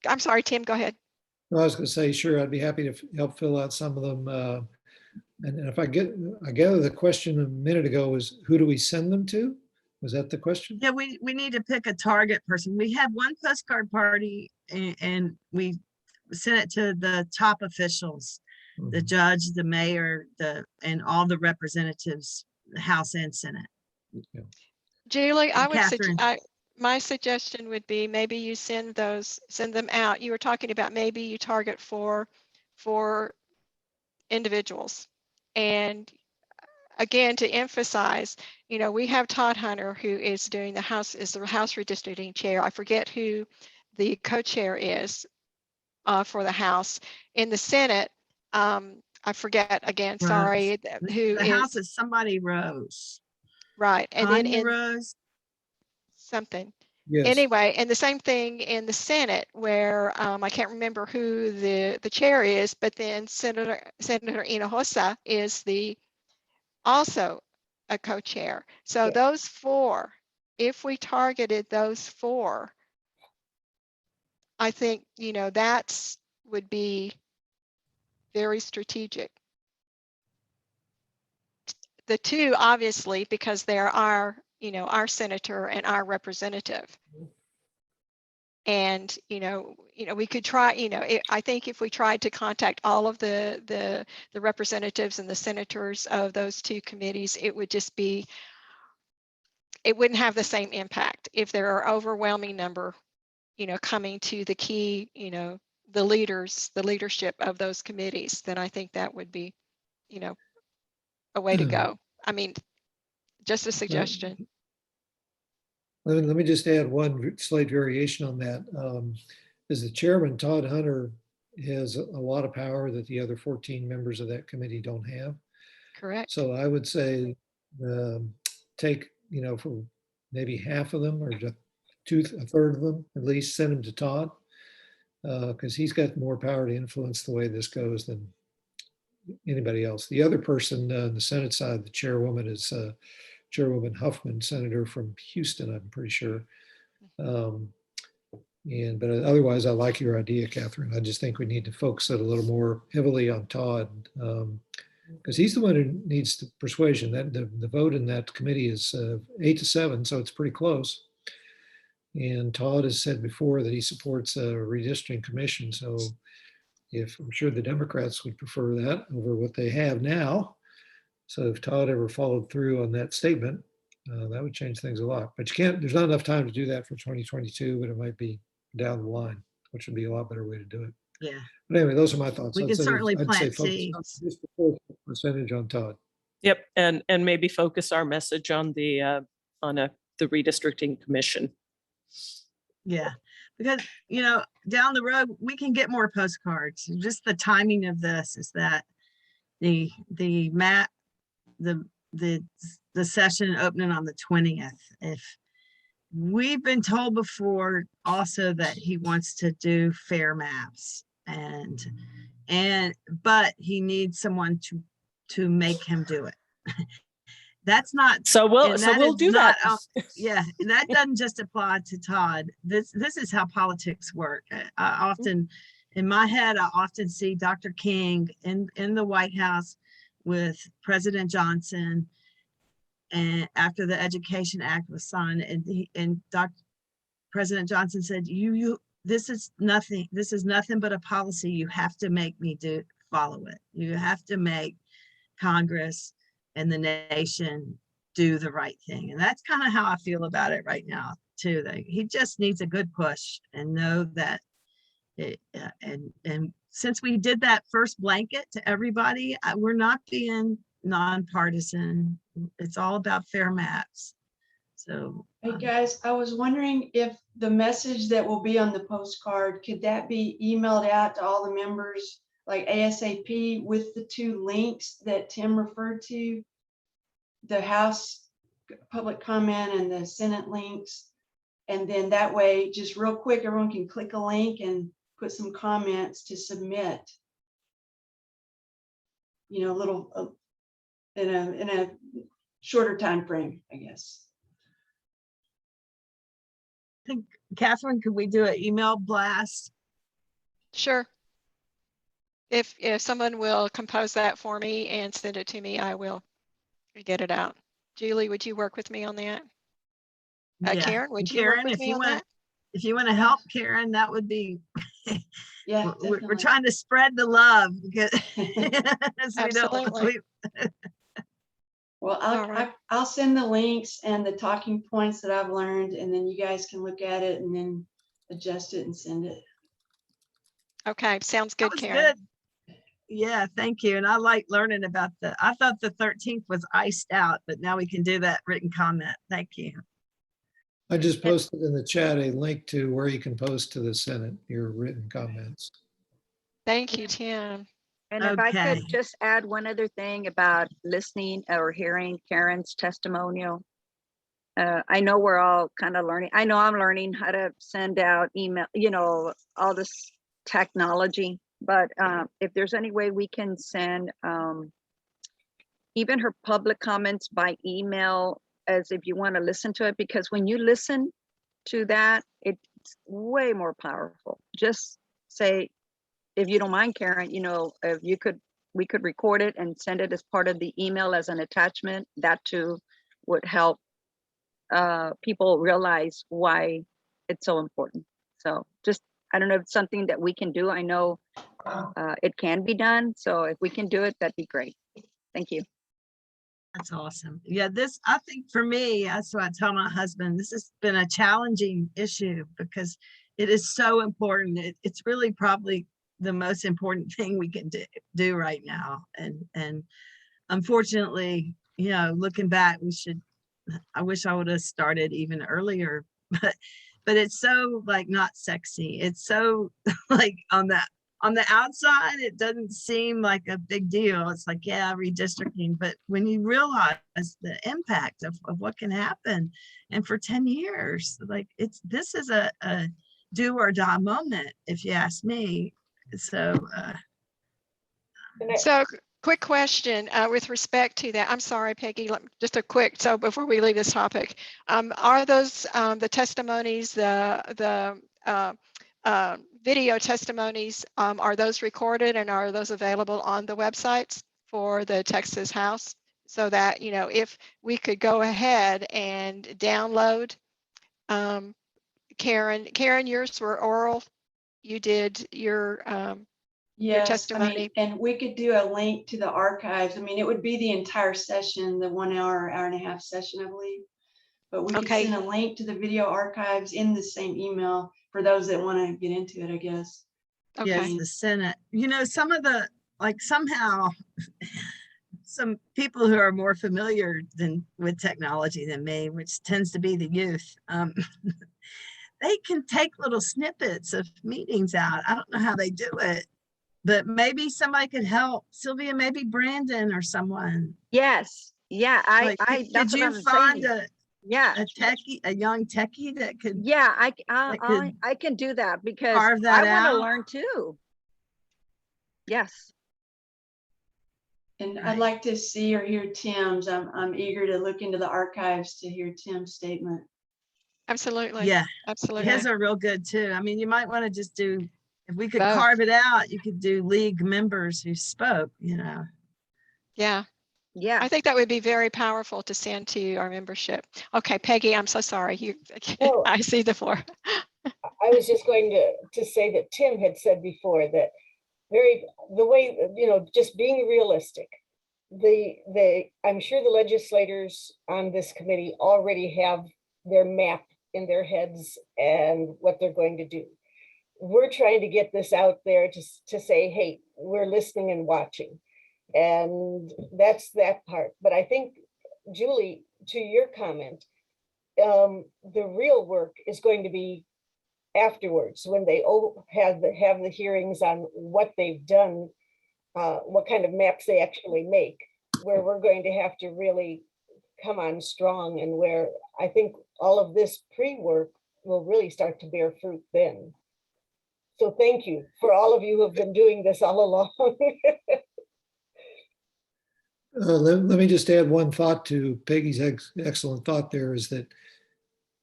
I'm sorry, Tim, go ahead. I was going to say, sure, I'd be happy to help fill out some of them. And if I gather the question a minute ago was, who do we send them to? Was that the question? Yeah, we need to pick a target person. We have one postcard party and we sent it to the top officials, the judge, the mayor, and all the representatives, the House and Senate. Yeah. Julie, Catherine. My suggestion would be maybe you send them out. You were talking about maybe you target for individuals. And again, to emphasize, we have Todd Hunter, who is doing the House redistricting chair. I forget who the co-chair is for the House. In the Senate, I forget again, sorry, who the is. House is somebody Rose. Right. And then in Rose. Something. Yes. Anyway, and the same thing in the Senate, where I can't remember who the chair is, but then Senator Hinojosa is also a co-chair. So those four, if we targeted those four, I think that's would be very strategic. The two, obviously, because they're our senator and our representative. And we could try, I think if we tried to contact all of the representatives and the senators of those two committees, it would just be, it wouldn't have the same impact. If there are overwhelming number coming to the key, the leadership of those committees, then I think that would be a way to go. I mean, just a suggestion. Let me just add one slight variation on that. As the chairman, Todd Hunter has a lot of power that the other 14 members of that committee don't have. Correct. So I would say take, for maybe half of them or just a third of them, at least send them to Todd, because he's got more power to influence the way this goes than anybody else. The other person on the Senate side, the chairwoman, is Chairwoman Huffman, senator from Houston, I'm pretty sure. But otherwise, I like your idea, Catherine. I just think we need to focus it a little more heavily on Todd, because he's the one who needs the persuasion. That the vote in that committee is 8-7, so it's pretty close. And Todd has said before that he supports a redistricting commission. So if I'm sure the Democrats would prefer that over what they have now. So if Todd ever followed through on that statement, that would change things a lot. But there's not enough time to do that for 2022, but it might be down the line, which would be a lot better way to do it. Yeah. But anyway, those are my thoughts. We can certainly plant seeds. Percentage on Todd. Yep, and maybe focus our message on the redistricting commission. Yeah, because down the road we can get more postcards. Just the timing of this is that the session opening on the 20th. If we've been told before also that he wants to do fair maps, but he needs someone to make him do it. That's not, So we'll do that. Yeah, and that doesn't just apply to Todd. This is how politics work. I often, in my head, I often see Dr. King in the White House with President Johnson, and after the Education Act was signed, and President Johnson said, this is nothing but a policy. You have to make me follow it. You have to make Congress and the nation do the right thing. And that's kind of how I feel about it right now too. He just needs a good push, and know that and since we did that first blanket to everybody, we're not being nonpartisan. It's all about fair maps. So hey guys, I was wondering if the message that will be on the postcard, could that be emailed out to all the members like ASAP with the 2 links that Tim referred to, the House public comment and the Senate links? And then that way, just real quick, everyone can click a link and put some comments to submit, a little in a shorter time frame, I guess. I think, Catherine, could we do an email blast? Sure. If someone will compose that for me and send it to me, I will get it out. Julie, would you work with me on that? Yeah. Karen, would you Karen, work with me on that? If you want to help, Karen, that would be. Yeah, we're trying to spread the love. Absolutely. Well, I'll send the links and the talking points that I've learned, and then you guys can look at it and then adjust it and send it. Okay, sounds good, Karen. Good. Yeah, thank you. And I like learning about I thought the 13th was iced out, but now we can do that written comment. Thank you. I just posted in the chat a link to where you can post to the Senate your written comments. Thank you, Tim. And if I could just add one other thing about listening or hearing Karen's testimonial. I know we're all kind of learning. I know I'm learning how to send out email, all this technology, but if there's any way we can send even her public comments by email, as if you want to listen to it, because when you listen to that, it's way more powerful. Just say, if you don't mind, Karen, if we could record it and send it as part of the email as an attachment. That too would help people realize why it's so important. So just, I don't know if it's something that we can do. I know it can be done. So if we can do it, that'd be great. Thank you. That's awesome. Yeah, I think for me, that's what I tell my husband, this has been a challenging issue because it is so important. It's really probably the most important thing we can do right now. And unfortunately, looking back, I wish I would have started even earlier, but it's so not sexy. It's so on the outside, it doesn't seem like a big deal. It's like, yeah, redistricting. But when you realize the impact of what can happen, and for 10 years, this is a do or die moment, if you ask me. So, quick question with respect to that. I'm sorry, Peggy, just a quick, so before we leave this topic, are those the testimonies, the video testimonies, are those recorded and are those available on the websites for the Texas House? So that, if we could go ahead and download, Karen, yours were oral. You did your testimony. And we could do a link to the archives. It would be the entire session, the 1 hour, hour and a half session, I believe. But we could send a link to the video archives in the same email for those that want to get into it, I guess. Okay. Yes, the Senate. Some of the, somehow, some people who are more familiar with technology than me, which tends to be the youth, they can take little snippets of meetings out. I don't know how they do it, but maybe somebody could help. Sylvia, maybe Brandon or someone. Yes. Yeah. Did you find a techie, a young techie that could? Yeah, I can do that because carve that I want to out. learn too. Yes. And I'd like to see or hear Tim's. I'm eager to look into the archives to hear Tim's statement. Absolutely. Yeah, Absolutely. his are real good too. I mean, you might want to just do, if we could Both. carve it out, you could do league members who spoke, you know. Yeah. Yeah. I think that would be very powerful to send to our membership. Okay, Peggy, I'm so sorry. You, No. I see the floor. I was just going to say that Tim had said before that the way, you know, just being realistic. I'm sure the legislators on this committee already have their map in their heads and what they're going to do. We're trying to get this out there to say, hey, we're listening and watching. And that's that part. But I think, Julie, to your comment, the real work is going to be afterwards when they have the hearings on what they've done, what kind of maps they actually make, where we're going to have to really come on strong, and where I think all of this pre-work will really start to bear fruit then. So thank you for all of you who have been doing this all along. Let me just add one thought to Peggy's excellent thought there, is that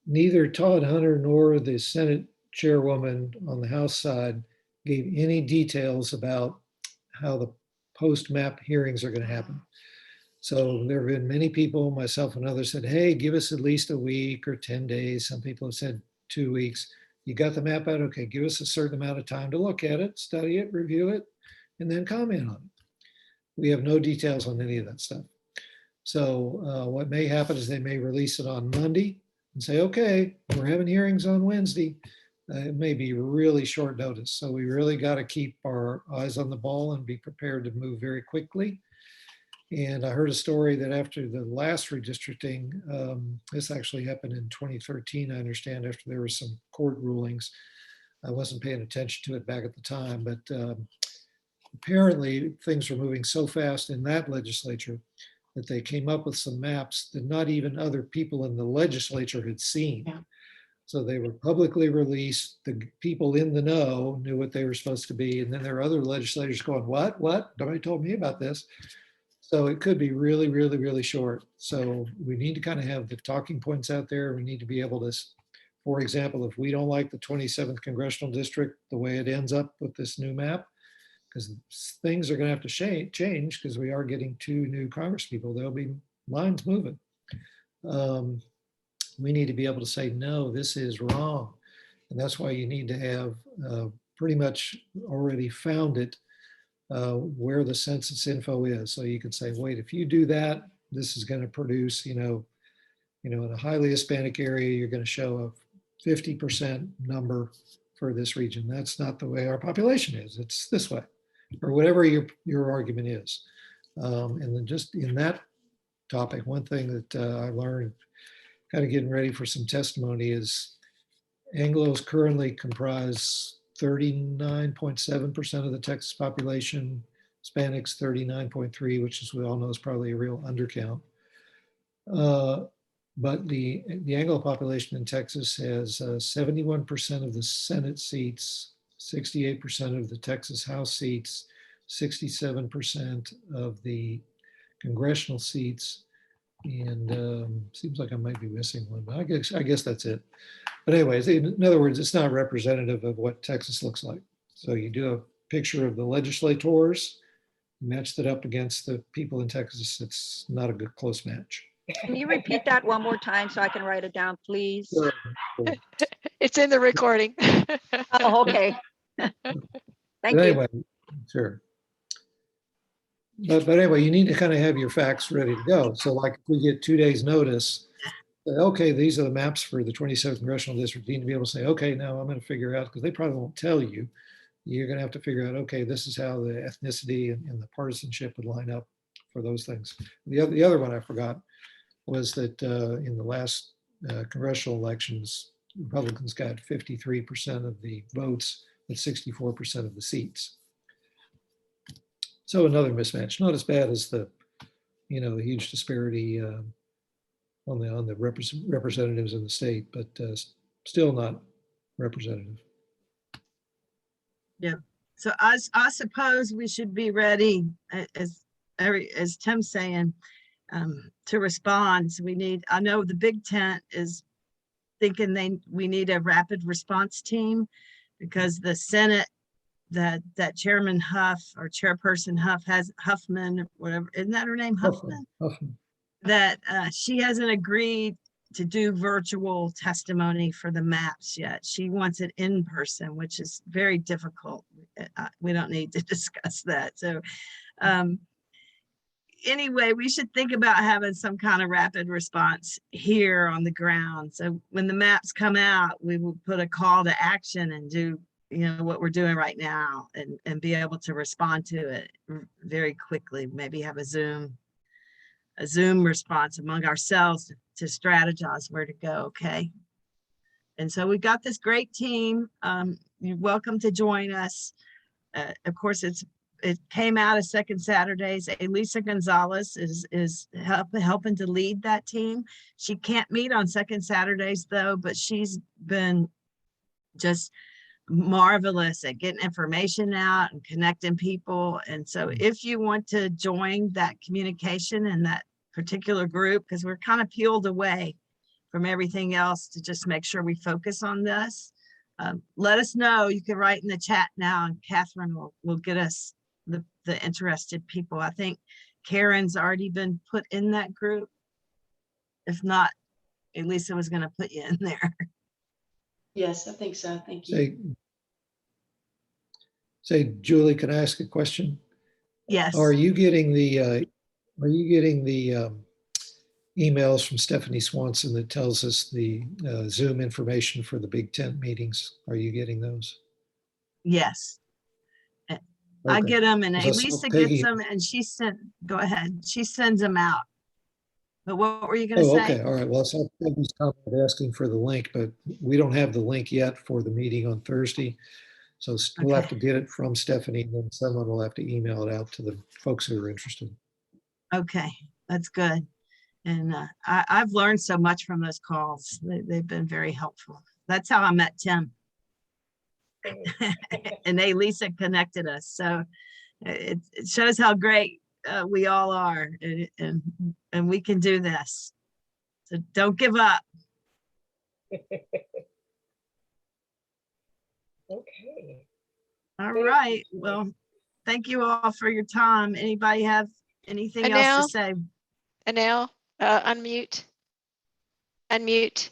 neither Todd Hunter nor the Senate chairwoman on the House side gave any details about how the post-map hearings are going to happen. So there have been many people, myself and others, said, hey, give us at least a week or 10 days. Some people have said 2 weeks. You got the map out? Okay, give us a certain amount of time to look at it, study it, review it, and then comment on it. We have no details on any of that stuff. So what may happen is they may release it on Monday and say, okay, we're having hearings on Wednesday. It may be really short notice. So we really got to keep our eyes on the ball and be prepared to move very quickly. And I heard a story that after the last redistricting, this actually happened in 2013, I understand, after there were some court rulings. I wasn't paying attention to it back at the time, but apparently things were moving so fast in that legislature that they came up with some maps that not even other people in the legislature had seen. Yeah. So they were publicly released. The people in the know knew what they were supposed to be. And then there are other legislators going, what? Nobody told me about this. So it could be really, really, really short. So we need to kind of have the talking points out there. We need to be able to, for example, if we don't like the 27th congressional district, the way it ends up with this new map, because things are going to have to change because we are getting 2 new Congress people. There'll be lines moving. We need to be able to say, no, this is wrong. And that's why you need to have pretty much already found it where the census info is. So you can say, wait, if you do that, this is going to produce, in a highly Hispanic area, you're going to show a 50% number for this region. That's not the way our population is. It's this way, or whatever your argument is. And then just in that topic, one thing that I learned kind of getting ready for some testimony is Anglos currently comprise 39.7% of the Texas population, Hispanics 39.3%, which, as we all know, is probably a real undercount. But the Anglo population in Texas has 71% of the Senate seats, 68% of the Texas House seats, 67% of the congressional seats, and seems like I might be missing one, but I guess that's it. But anyways, in other words, it's not representative of what Texas looks like. So you do a picture of the legislators, match that up against the people in Texas. It's not a good close match. Can you repeat that one more time so I can write it down, please? Sure. It's in the recording. Oh, okay. Thank But you. anyway, sure. But anyway, you need to kind of have your facts ready to go. So like if we get 2 days notice, okay, these are the maps for the 27th congressional district. You need to be able to say, okay, now I'm going to figure out, because they probably won't tell you. You're going to have to figure out, okay, this is how the ethnicity and the partisanship would line up for those things. The other one I forgot was that in the last congressional elections, Republicans got 53% of the votes and 64% of the seats. So another mismatch, not as bad as the huge disparity on the representatives in the state, but still not representative. Yeah. So I suppose we should be ready, as Tim's saying, to respond. So I know the big tent is thinking we need a rapid response team, because the Senate, that Chairman Huff or Chairperson Huff Huffman, whatever, isn't that her name? Huffman? Huffman. That she hasn't agreed to do virtual testimony for the maps yet. She wants it in person, which is very difficult. We don't need to discuss that. So anyway, we should think about having some kind of rapid response here on the ground. So when the maps come out, we will put a call to action and do, what we're doing right now, and be able to respond to it very quickly. Maybe have a Zoom response among ourselves to strategize where to go. Okay. And so we've got this great team. You're welcome to join us. Of course, it came out of Second Saturdays. Elisa Gonzalez is helping to lead that team. She can't meet on Second Saturdays though, but she's been just marvelous at getting information out and connecting people. And so if you want to join that communication and that particular group, because we're kind of peeled away from everything else to just make sure we focus on this, let us know. You can write in the chat now, and Catherine will get us the interested people. I think Karen's already been put in that group. If not, Elisa was going to put you in there. Yes, I think so. Thank you. Say, Julie, can I ask a question? Yes. Are you getting the emails from Stephanie Swanson that tells us the Zoom information for the Big Tent meetings? Are you getting those? Yes. Okay. I get them, and Because Elisa gets them, and go ahead. She sends them out. But what were you going to say? Okay. All right. Well, so Peggy's comment asking for the link, but we don't have the link yet for the meeting on Thursday. So we'll have to get it from Stephanie, and then someone will have to email it out to the folks who are interested. Okay, that's good. And I've learned so much from those calls. They've been very helpful. That's how I met Tim. And Lisa connected us. So it shows how great we all are, and we can do this. So don't give up. Okay. All right. Well, thank you all for your time. Anybody have anything else to say? Anel, unmute. Unmute.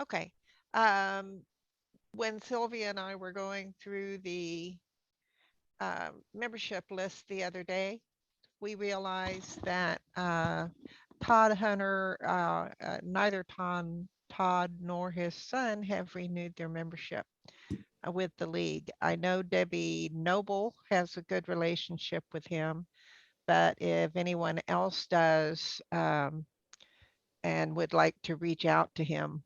Okay. When Sylvia and I were going through the membership list the other day, we realized that Todd Hunter, neither Todd nor his son have renewed their membership with the league. I know Debbie Noble has a good relationship with him, but if anyone else does and would like to reach out to him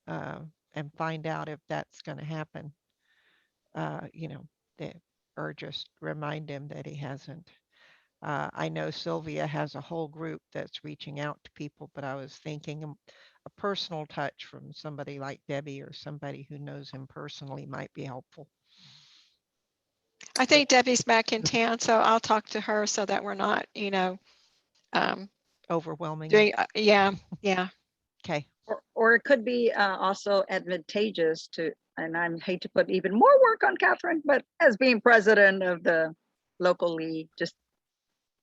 and find out if that's going to happen, or just remind him that he hasn't. I know Sylvia has a whole group that's reaching out to people, but I was thinking a personal touch from somebody like Debbie or somebody who knows him personally might be helpful. I think Debbie's back in town, so I'll talk to her so that we're not, overwhelming. Yeah. Okay. Or it could be also advantageous to, and I hate to put even more work on Catherine, but as being president of the local league, just.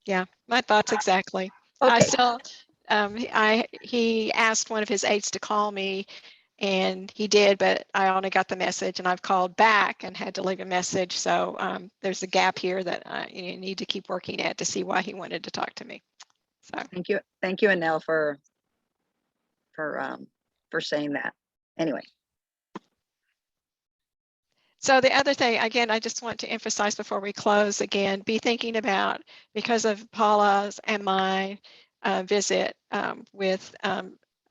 Yeah, my thoughts exactly. Okay. I still, he asked one of his aides to call me, and he did, but I only got the message, and I've called back and had to leave a message. So there's a gap here that I need to keep working at to see why he wanted to talk to me. So thank you, Anel, for saying that. Anyway. So the other thing, again, I just want to emphasize before we close, again, be thinking about, because of Paula's and my visit with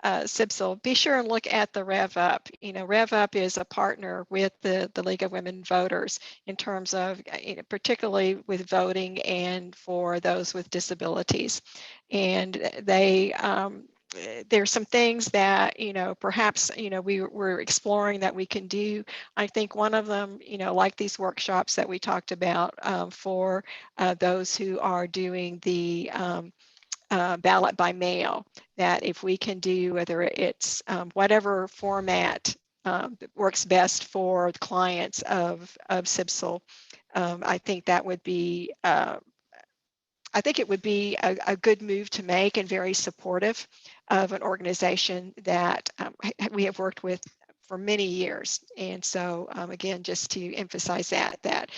CIBSL, be sure and look at the Rev Up. Rev Up is a partner with the League of Women Voters in terms of, particularly with voting and for those with disabilities. And they there's some things that, perhaps, we're exploring that we can do. I think one of them, like these workshops that we talked about for those who are doing the ballot by mail, that if we can do, whether it's whatever format that works best for the clients of CIBSL, I think that would be I think it would be a good move to make, and very supportive of an organization that we have worked with for many years. And so again, just to emphasize that,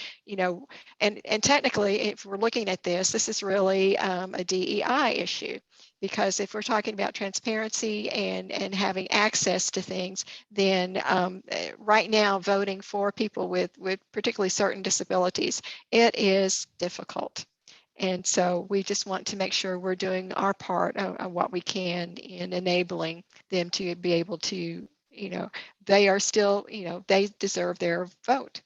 and technically, if we're looking at this is really a DEI issue, because if we're talking about transparency and having access to things, then right now, voting for people with particularly certain disabilities, it is difficult. And so we just want to make sure we're doing our part of what we can in enabling them to be able to, they are still, they deserve their vote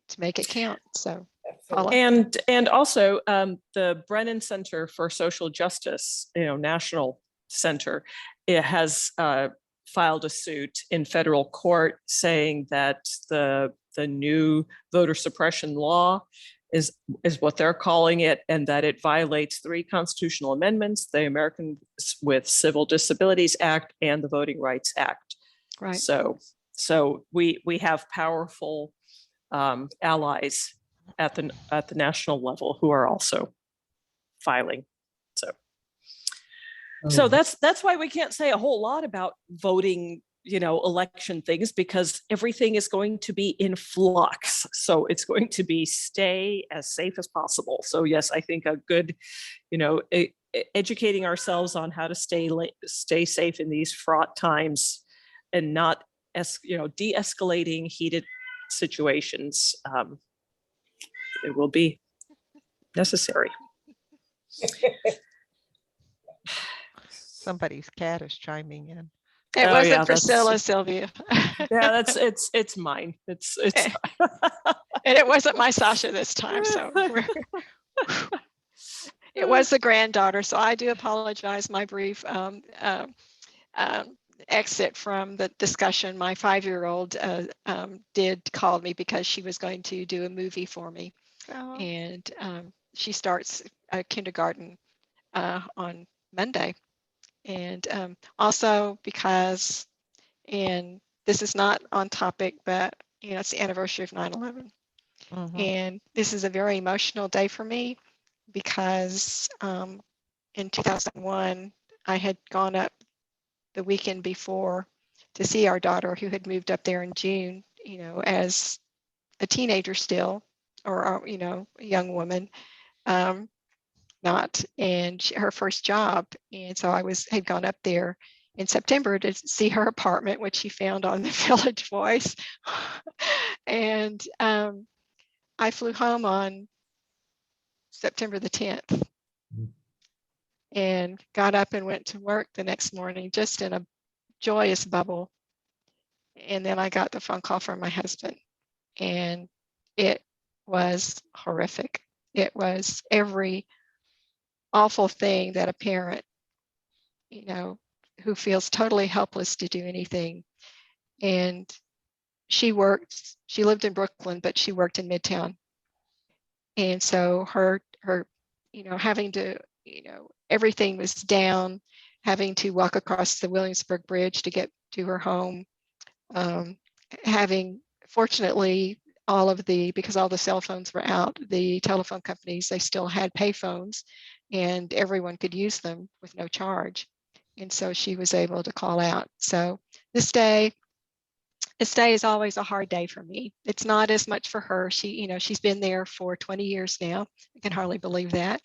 to make it count. So, Paula. And also the Brennan Center for Social Justice, National Center, it has filed a suit in federal court saying that the new voter suppression law is what they're calling it, and that it violates 3 constitutional amendments, the Americans with Civil Disabilities Act and the Voting Rights Act. Right. So we have powerful allies at the national level who are also filing. So that's why we can't say a whole lot about voting, election things, because everything is going to be in flux. So it's going to be stay as safe as possible. So yes, I think a good, educating ourselves on how to stay safe in these fraught times, and not de-escalating heated situations. It will be necessary. Somebody's cat is chiming in. It wasn't Priscilla, Sylvia. Yeah, it's mine. It's and it wasn't my Sasha this time. So it was the granddaughter. So I do apologize. My brief exit from the discussion. My 5-year-old did call me because she was going to do a movie for me. Oh. And she starts kindergarten on Monday. And also because, and this is not on topic, but it's the anniversary of 9/11. Mm-hmm. And this is a very emotional day for me, because in 2001, I had gone up the weekend before to see our daughter, who had moved up there in June, as a teenager still, or a young woman. And her first job. And so I had gone up there in September to see her apartment, which she found on the Village Voice. And I flew home on September the 10th and got up and went to work the next morning, just in a joyous bubble. And then I got the phone call from my husband, and it was horrific. It was every awful thing that a parent, who feels totally helpless to do anything. And she lived in Brooklyn, but she worked in Midtown. And so her, having to, everything was down, having to walk across the Williamsburg Bridge to get to her home. Fortunately, because all the cell phones were out, the telephone companies, they still had pay phones, and everyone could use them with no charge. And so she was able to call out. So this day is always a hard day for me. It's not as much for her. She's been there for 20 years now. I can hardly believe that.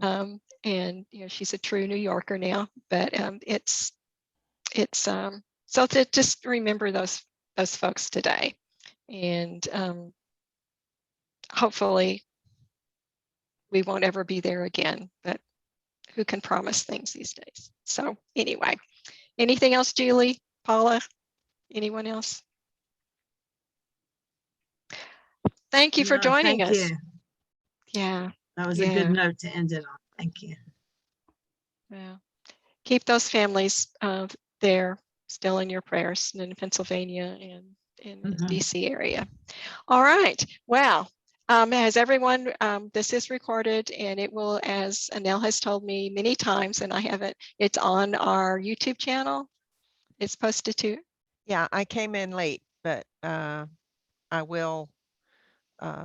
And she's a true New Yorker now. But so to just remember those folks today, and hopefully we won't ever be there again. But who can promise things these days? So anyway, anything else, Julie, Paula, anyone else? Thank you for joining us. Thank you. Yeah. That was a good note to end it on. Thank you. Well, keep those families there still in your prayers in Pennsylvania and in the DC area. All right. Well, as everyone, this is recorded and it will, as Anel has told me many times, and I haven't, it's on our YouTube channel. It's posted to. Yeah, I came in late, but I will.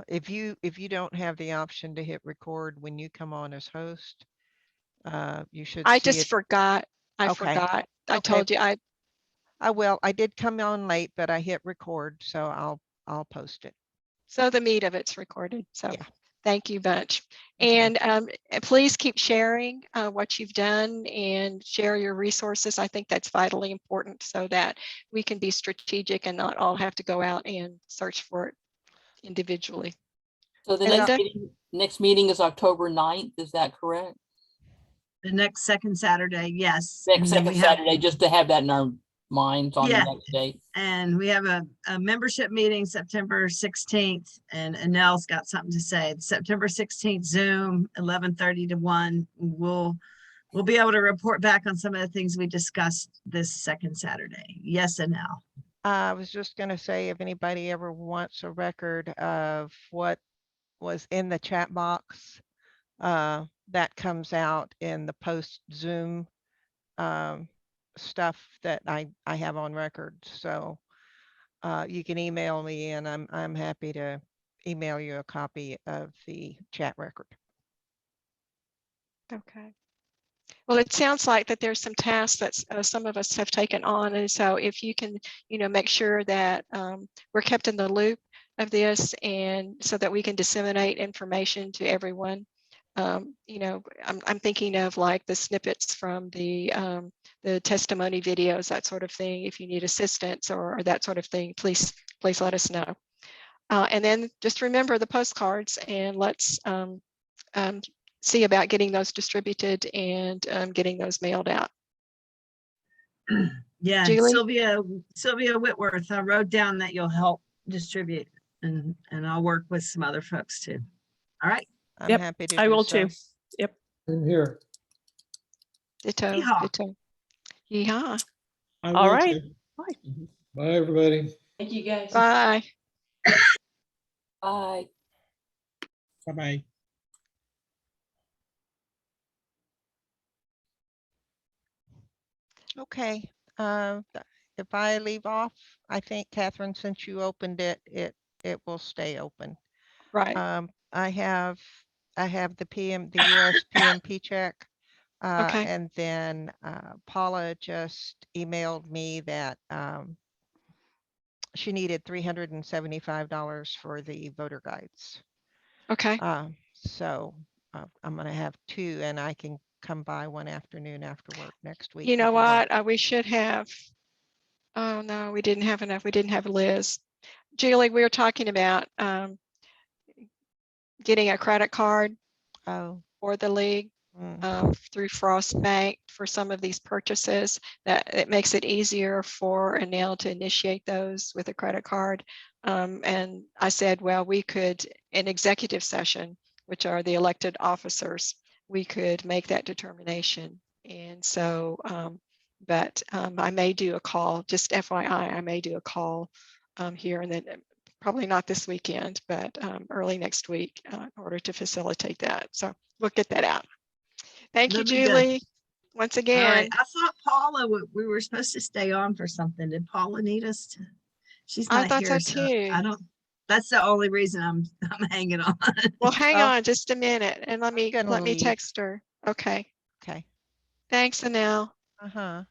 If you don't have the option to hit record when you come on as host, you should. I see just it. forgot. I Okay. forgot. I Okay. told you I will. I did come on late, but I hit record, so I'll post it. So the meat of it's recorded. So Yeah. Thank you much. Okay. And please keep sharing what you've done and share your resources. I think that's vitally important so that we can be strategic and not all have to go out and search for it individually. So the Linda? next meeting is October 9th, is that correct? The next second Saturday, yes. Next second Saturday, just to have that in our minds on the next date. And we have a membership meeting September 16th, and Anel's got something to say. September 16th Zoom, 11:30 to 1. We'll be able to report back on some of the things we discussed this second Saturday. Yes, Anel. I was just going to say, if anybody ever wants a record of what was in the chat box, that comes out in the post Zoom stuff that I have on record. So you can email me and I'm happy to email you a copy of the chat record. Okay. Well, it sounds like that there's some tasks that some of us have taken on. And so if you can, make sure that we're kept in the loop of this and so that we can disseminate information to everyone. I'm thinking of like the snippets from the testimony videos, that sort of thing. If you need assistance or that sort of thing, please let us know. And then just remember the postcards, and let's see about getting those distributed and getting those mailed out. Yeah, Julie? Sylvia Whitworth, I wrote down that you'll help distribute, and I'll work with some other folks too. All right. I'm happy to. I will so. too. Yep. In here. Ditto. Yeehaw. Ditto. Yeehaw. All right. Bye, everybody. Thank you guys. Bye. Bye. Bye-bye. Okay. If I leave off, I think Catherine, since you opened it, it will stay open. Right. I have the US PMP check. Okay. And then Paula just emailed me that she needed $375 for the voter guides. Okay. So I'm going to have 2, and I can come by one afternoon after work next week. You know what? We should have. Oh no, we didn't have enough. We didn't have Liz. Julie, we were talking about getting a credit card for the league through Frost Bank for some of these purchases. That it makes it easier for Anel to initiate those with a credit card. And I said, well, we could, in executive session, which are the elected officers, we could make that determination. And so, but I may do a call, just FYI, I may do a call here and then probably not this weekend, but early next week in order to facilitate that. So we'll get that out. Thank you, Julie. Once again. All right. I thought Paula, we were supposed to stay on for something. Did Paula need us to? She's not I here. thought so too. I don't. That's the only reason I'm hanging on. Well, hang on just a minute and let me leave. text her. Okay. Okay. Thanks, Anel. Uh-huh.